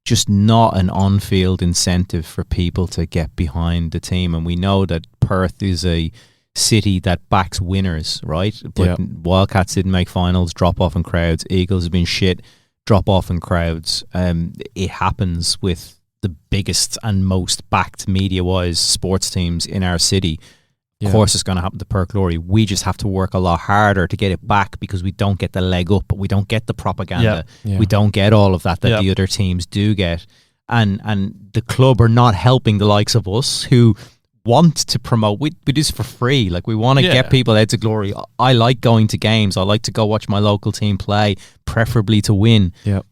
just not an on-field incentive for people to get behind the team, and we know that Perth is a city that backs winners, right? But Wildcats didn't make finals, drop off in crowds. Eagles have been shit, drop off in crowds. It happens with the biggest and most backed media-wise sports teams in our city. Of course it's going to happen to Perth Glory. We just have to work a lot harder to get it back, because we don't get the leg up, we don't get the propaganda, we don't get all of that the other teams do get. And the club are not helping the likes of us who want to promote. We do this for free. Like, we want to get people out to Glory. I like going to games. I like to go watch my local team play, preferably to win. Yeah.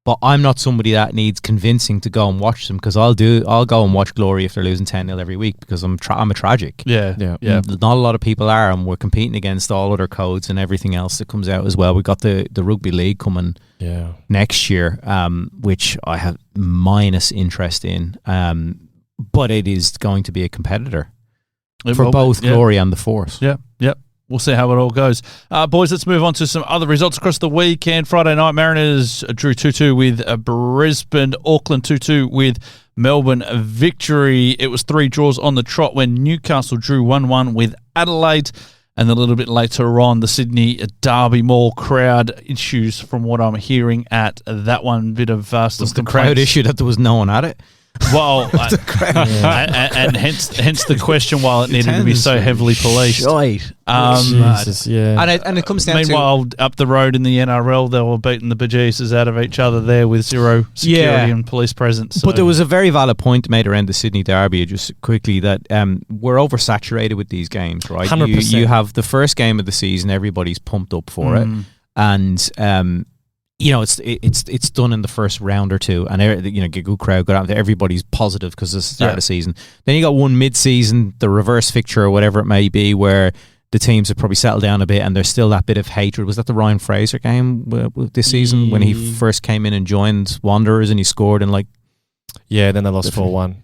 But I'm not somebody that needs convincing to go and watch them, because I'll go and watch Glory if they're losing 10-0 every week, because I'm a tragic. Yeah. Not a lot of people are, and we're competing against all other codes and everything else that comes out as well. We've got the rugby league coming next year, which I have minus interest in. But it is going to be a competitor for both Glory and the Force. Yep. We'll see how it all goes. Boys, let's move on to some other results across the weekend. Friday night, Mariners drew 2-2 with Brisbane. Auckland 2-2 with Melbourne. Victory. It was 3 draws on the trot when Newcastle drew 1-1 with Adelaide. And a little bit later on, the Sydney Derby Mall crowd issues, from what I'm hearing at that one. Bit of was the crowd issue that there was no one at it? Well, and hence the question, while it needed to be so heavily policed. Jesus, yeah. And it comes down Meanwhile, up the road in the NRL, they were beating the bejesus out of each other there with zero security and police presence. So. But there was a very valid point made around the Sydney Derby, just quickly, that we're oversaturated with these games, right? 100%. You have the first game of the season, everybody's pumped up for it, and it's done in the first round or two, and get a good crowd, go out there, everybody's positive because it's the start of the season. Then you got one mid-season, the reverse fixture or whatever it may be, where the teams have probably settled down a bit and there's still that bit of hatred. Was that the Ryan Fraser game this season when he first came in and joined Wanderers and he scored in then they lost 4-1.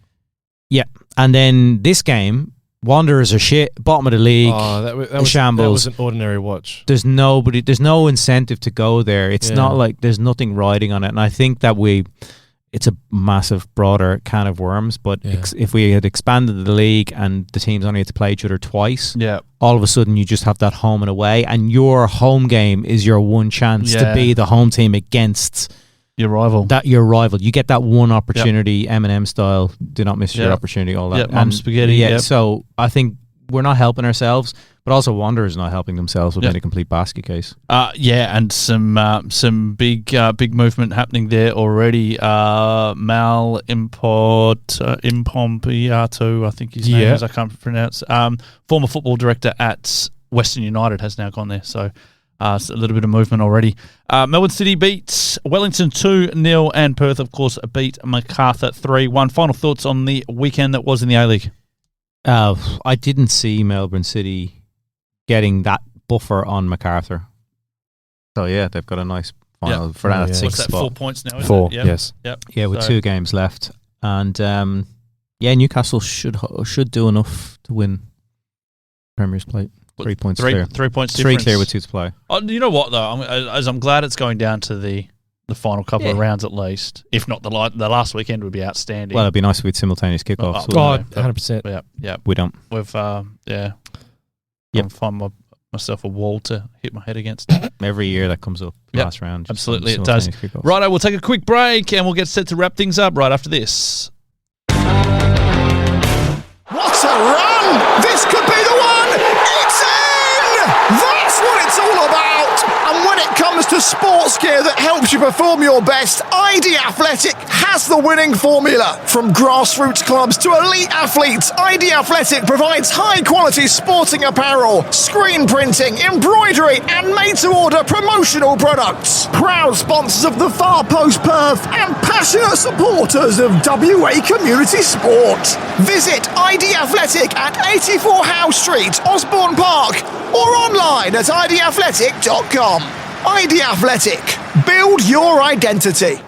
Yeah, and then this game, Wanderers are shit, bottom of the league. That was shambles. That was an ordinary watch. There's no incentive to go there. It's not like there's nothing riding on it. And I think that it's a massive, broader can of worms. But if we had expanded the league and the teams only had to play each other twice, all of a sudden you just have that home and away, and your home game is your one chance to be the home team against your rival. You get that one opportunity, M&M style. Do not miss your opportunity. All that. Mum spaghetti. So I think we're not helping ourselves, but also Wanderers not helping themselves with a complete basket case. And some big movement happening there already. Mal Impompiato, I think his name is. I can't pronounce. Former football director at Western United has now gone there. So. So a little bit of movement already. Melbourne City beats Wellington 2-0, and Perth, of course, beat Macarthur 3-1. Final thoughts on the weekend that was in the A-League? I didn't see Melbourne City getting that buffer on Macarthur. So, they've got a nice final for that 6th What's that, spot. 4 points now, isn't 4, it? yes. Yep. Yeah, with 2 games left. And, Newcastle should do enough to win Premier's Plate. 3 points clear. 3 points 3 difference. clear with 2 to play. Oh, you know what, though? I'm glad it's going down to the final couple of rounds at least. If not, the last weekend would be outstanding. Well, it'd be nice if we had simultaneous kickoffs. 100%. Yeah. We don't. We've, I'll find myself a wall to hit my head against. Every year that comes up, last round. Absolutely, it does. Righto, we'll take a quick break and we'll get set to wrap things up right after this. What a run! This could be the one! It's in! That's what it's all about! And when it comes to sports gear that helps you perform your best, ID Athletic has the winning formula. From grassroots clubs to elite athletes, ID Athletic provides high-quality sporting apparel, screen printing, embroidery, and made-to-order promotional products. Proud sponsors of the Far Post Perth and passionate supporters of WA community sport. Visit ID Athletic at 84 Howe Street, Osborne Park, or online at idathletic.com. ID Athletic. Build your identity.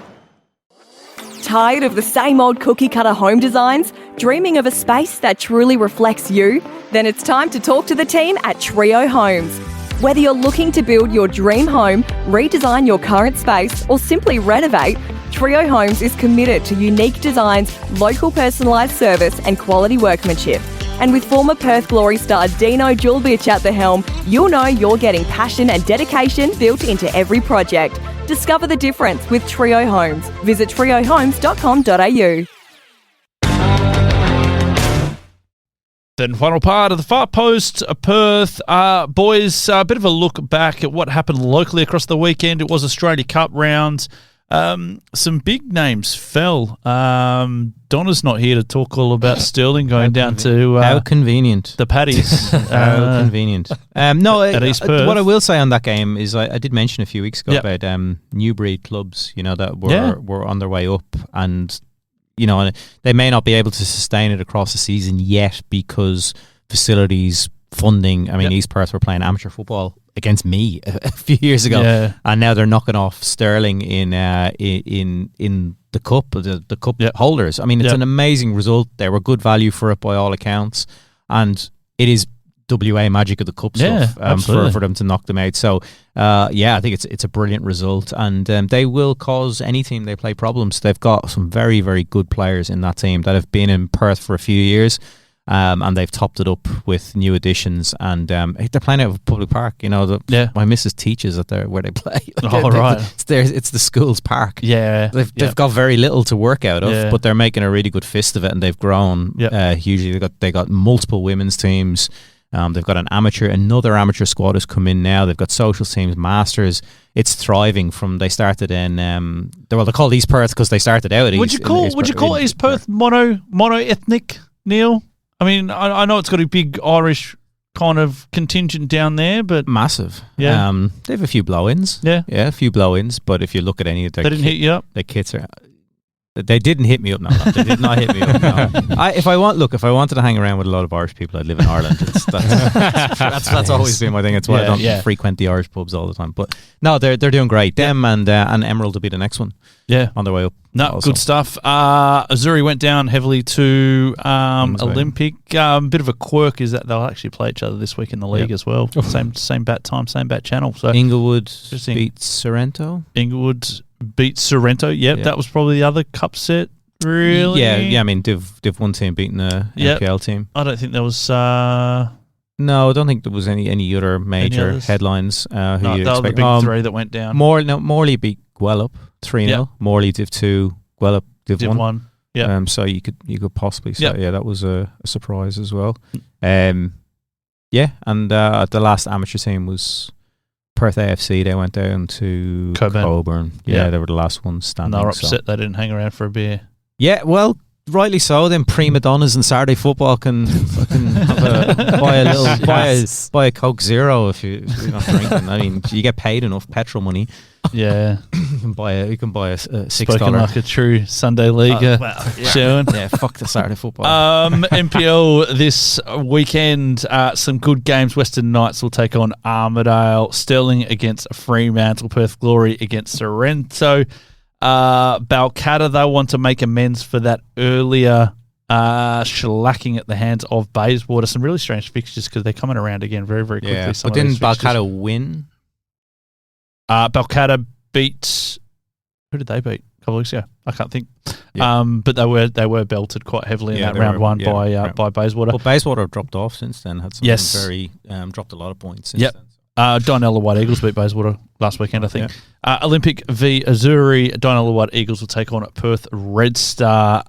Tired of the same old cookie cutter home designs? Dreaming of a space that truly reflects you? Then it's time to talk to the team at Trio Homes. Whether you're looking to build your dream home, redesign your current space, or simply renovate, Trio Homes is committed to unique designs, local personalised service, and quality workmanship. And with former Perth Glory star Dino Julbich at the helm, you'll know you're getting passion and dedication built into every project. Discover the difference with Trio Homes. Visit triohomes.com.au. Then final part of the Far Post, Perth. Boys, a bit of a look back at what happened locally across the weekend. It was Australia Cup round. Some big names fell. Donna's not here to talk all about Sterling going down to how convenient the Paddies. How convenient. At East Perth. What I will say on that game is I did mention a few weeks ago about new breed clubs, that were on their way up, and they may not be able to sustain it across the season yet because facilities, funding. I mean, East Perth were playing amateur football against me a few years ago, and now they're knocking off Sterling in the cup, the cup holders. I mean, it's an amazing result. They were good value for it by all accounts, and it is WA magic of the cup stuff for them to knock them out. So, I think it's a brilliant result, and they will cause any team they play problems. They've got some very, very good players in that team that have been in Perth for a few years. And they've topped it up with new additions, and they're playing out of public park. You know, my missus teaches at where they play. Right. It's the school's park. Yeah, they've got very little to work out of, but they're making a really good fist of it, and they've grown hugely. They got multiple women's teams. They've got another amateur squad has come in now. They've got social teams, masters. It's thriving from they started in. They're called East Perth because they started out. Would you call East Perth mono ethnic, Neil? I mean, I know it's got a big Irish kind of contingent down there, but massive. Yeah, they have a few blow-ins. Yeah, a few blow-ins. But if you look at any of their, they didn't hit you up. Their kits are. They didn't hit me up. No, they did not hit me up. No. If I wanted to hang around with a lot of Irish people, I'd live in Ireland. That's always been my thing. It's why I don't frequent the Irish pubs all the time. But no, they're doing great. Them and Emerald will be the next one. Yeah, on their way up. No, also. Good stuff. Azuri went down heavily to Olympic. Bit of a quirk is that they'll actually play each other this week in the league as well. Same bat time, same bat channel. So Inglewood beat Sorrento. Inglewood beat Sorrento. Yep, that was probably the other cup set. Really? Yeah. I mean, Div 1 team beating the NPL team. I don't think there was. No, I don't think there was any other major headlines. Who you expect? The big three that went down. Morley beat Guelph 3-0. Yep. Morley Div 2, Guelph Div 1. Yeah. So you could possibly say that was a surprise as well. And the last amateur team was Perth AFC. They went down to Coburn. Yeah, they were the last ones standing. And they were upset they didn't hang around for a beer. Yeah, well, rightly so. Then prima donnas and Saturday football can fucking buy a Coke Zero if you're not drinking. I mean, you get paid enough petrol money. Yeah, you can buy a $6. Spoken like a true Sunday league showing. Yeah, fuck the Saturday football. NPL this weekend, some good games. Western Knights will take on Armidale. Sterling against Fremantle. Perth Glory against Sorrento. Balcatta, they want to make amends for that earlier shellacking at the hands of Bayswater. Some really strange fixtures because they're coming around again very, very quickly. Yeah. But didn't Balcatta win? Balcatta beat... Who did they beat a couple of weeks ago? I can't think. Yeah. But they were belted quite heavily in that round one by Bayswater. Well, Bayswater have dropped off since then. Had some very dropped a lot of points since then. Dinella White Eagles beat Bayswater last weekend, I think. Yeah. Olympic v Azuri. Dinella White Eagles will take on Perth Red Star.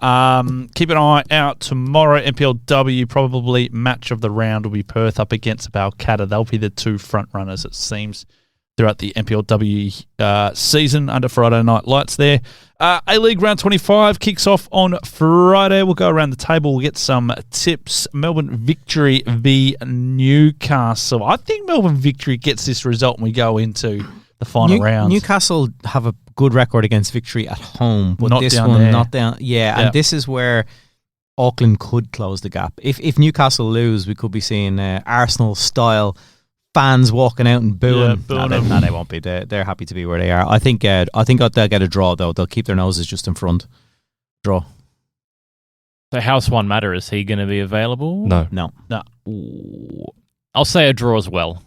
Keep an eye out tomorrow. NPLW, probably match of the round will be Perth up against Balcatta. They'll be the two front runners, it seems, throughout the NPLW season under Friday Night Lights there. A-League Round 25 kicks off on Friday. We'll go around the table. We'll get some tips. Melbourne Victory v Newcastle. I think Melbourne Victory gets this result when we go into the final rounds. Newcastle have a good record against Victory at home, but not this down one there. Not down. Yeah, and this is where Auckland could close the gap. If Newcastle lose, we could be seeing Arsenal-style fans walking out and booing. No, they won't be. They're happy to be where they are. I think they'll get a draw, though. They'll keep their noses just in front. Draw. So House One Matter, is he going to be available? No. Ooh. I'll say a draw as well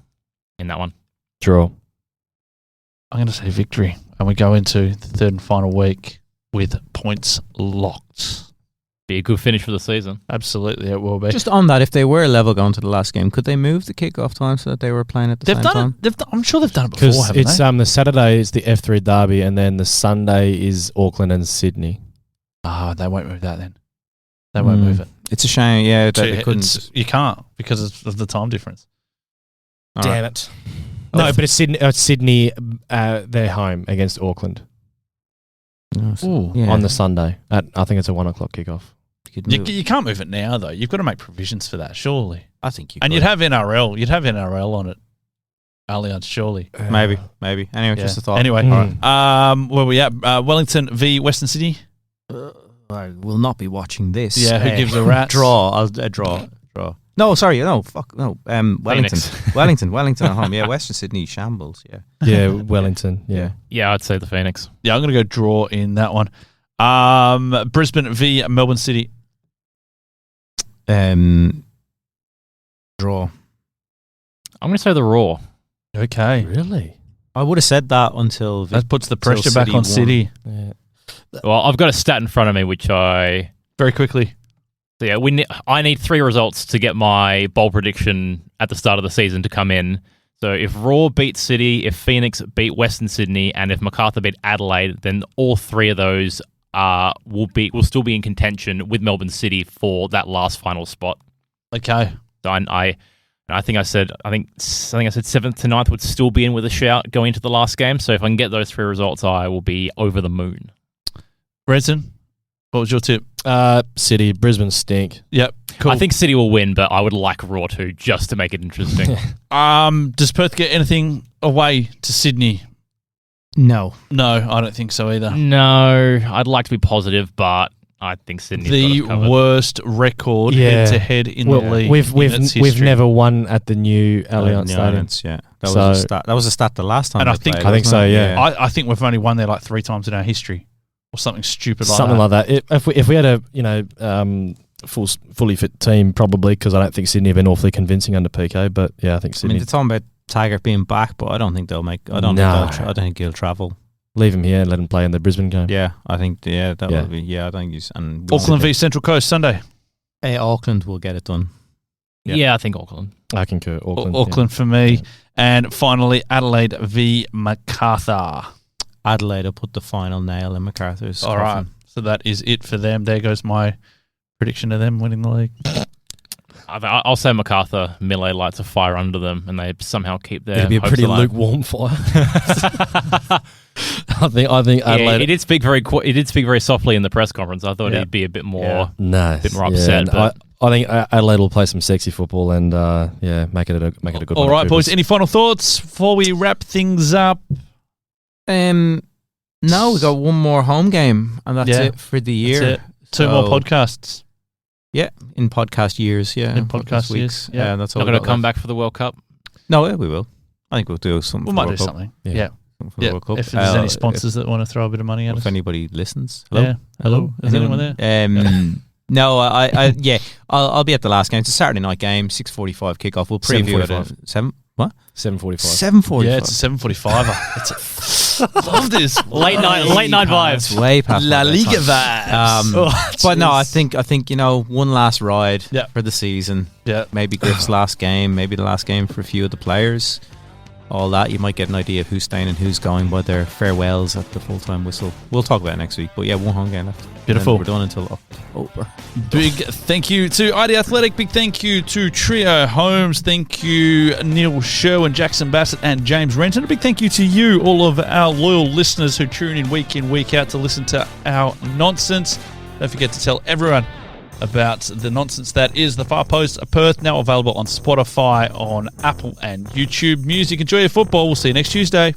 in that one. Draw. I'm going to say Victory. And we go into the third and final week with points locked. Be a good finish for the season. Absolutely, it will be. Just on that, if they were level going to the last game, could they move the kickoff time so that they were playing at the same time? I'm sure they've done it before, haven't they? The Saturday is the F3 derby, and then the Sunday is Auckland and Sydney. They won't move that then. They won't move it. It's a shame, yeah. They couldn't. You can't because of the time difference. Damn it. No, but it's Sydney, they're home against Auckland. On the Sunday. I think it's a 1 o'clock kickoff. You can't move it now, though. You've got to make provisions for that, surely. I think you could. And you'd have NRL. You'd have NRL on it. Allianz, surely. Maybe. Anyway, just a thought. Anyway, where we at? Wellington v Western Sydney. I will not be watching this. Yeah, who gives a rat? Draw. I'll draw. No, sorry. No, fuck. No. Wellington. Wellington at home. Yeah, Western Sydney shambles. Yeah. Yeah, Wellington. Yeah. Yeah, I'd say the Phoenix. Yeah, I'm going to go draw in that one. Brisbane v Melbourne City. Draw. I'm going to say the Raw. Okay. Really? I would have said that until that puts the pressure back on City. Yeah. Well, I've got a stat in front of me, which I very quickly. So yeah, I need 3 results to get my bold prediction at the start of the season to come in. So if Raw beat City, if Phoenix beat Western Sydney, and if Macarthur beat Adelaide, then all 3 of those will still be in contention with Melbourne City for that last final spot. Okay. So I think I said 7th to 9th would still be in with a shout going into the last game. So if I can get those 3 results, I will be over the moon. Renton, what was your tip? City, Brisbane stink. Yep. Cool. I think City will win, but I would like Raw too, just to make it interesting. Does Perth get anything away to Sydney? No. No, I don't think so either. No, I'd like to be positive, but I think Sydney's The got it covered. worst record head-to-head in the league. We've never won at the new Allianz Stadium. Yeah, that was a stat the last time. And they I think played, I think so. Yeah, I think we've only won there like 3 times in our history, or something stupid like something that. like that. If we had a fully fit team, probably, because I don't think Sydney have been awfully convincing under PK. But yeah, I think I Sydney. mean, they're talking about Taggart being back, but I don't think they'll make. I don't think he'll travel. Leave him here and let him play in the Brisbane game. Yeah, I think that will be. Yeah, I think he's and Auckland v Central Coast Sunday. Auckland will get it done. Yeah, I think Auckland. I concur. Auckland. Auckland for me, and finally Adelaide v Macarthur. Adelaide will put the final nail in Macarthur's All right, coffin. so that is it for them. There goes my prediction of them winning the league. I'll say Macarthur. Millet lights a fire under them, and they somehow keep their. It'll be a hopes pretty alive. lukewarm fire. I think Adelaide. Yeah, he did speak very softly in the press conference. I thought he'd be a bit more, Nice. bit more upset. Yeah, but I think Adelaide will play some sexy football and make it a good one. All right, boys. Any final thoughts before we wrap things up? No, we got one more home game, and that's it for the year. That's it. 2 more podcasts. Yeah, in podcast years. Yeah, in podcast weeks. years. Yeah, that's all. not going to come back for the World Cup. No, we will. I think we'll do something. We might do something. Yeah. For the World Cup. If there's any sponsors that want to throw a bit of money at us. If anybody listens. Hello? Yeah. Hello. Is anyone there? No, I'll be at the last game. It's a Saturday night game, 6:45 kickoff. We'll preview it at 7. What? 7:45. 7:45. Yeah, it's a 7:45. Love this late night vibes. Way past La my Liga bedtime. vibes. But no, I think one last ride Yeah. for the season. Yeah. Maybe Griff's last game. Maybe the last game for a few of the players. All that, you might get an idea of who's staying and who's going by their farewells at the full-time whistle. We'll talk about it next week. But yeah, one home game left. Beautiful. We're done until October. Big thank you to ID Athletic. Big thank you to Trio Homes. Thank you, Neil Sherwin, Jackson Bassett, and James Renton. A big thank you to you, all of our loyal listeners who tune in, week out to listen to our nonsense. Don't forget to tell everyone about the nonsense that is the Far Post of Perth, now available on Spotify, on Apple and YouTube Music. Enjoy your football. We'll see you next Tuesday.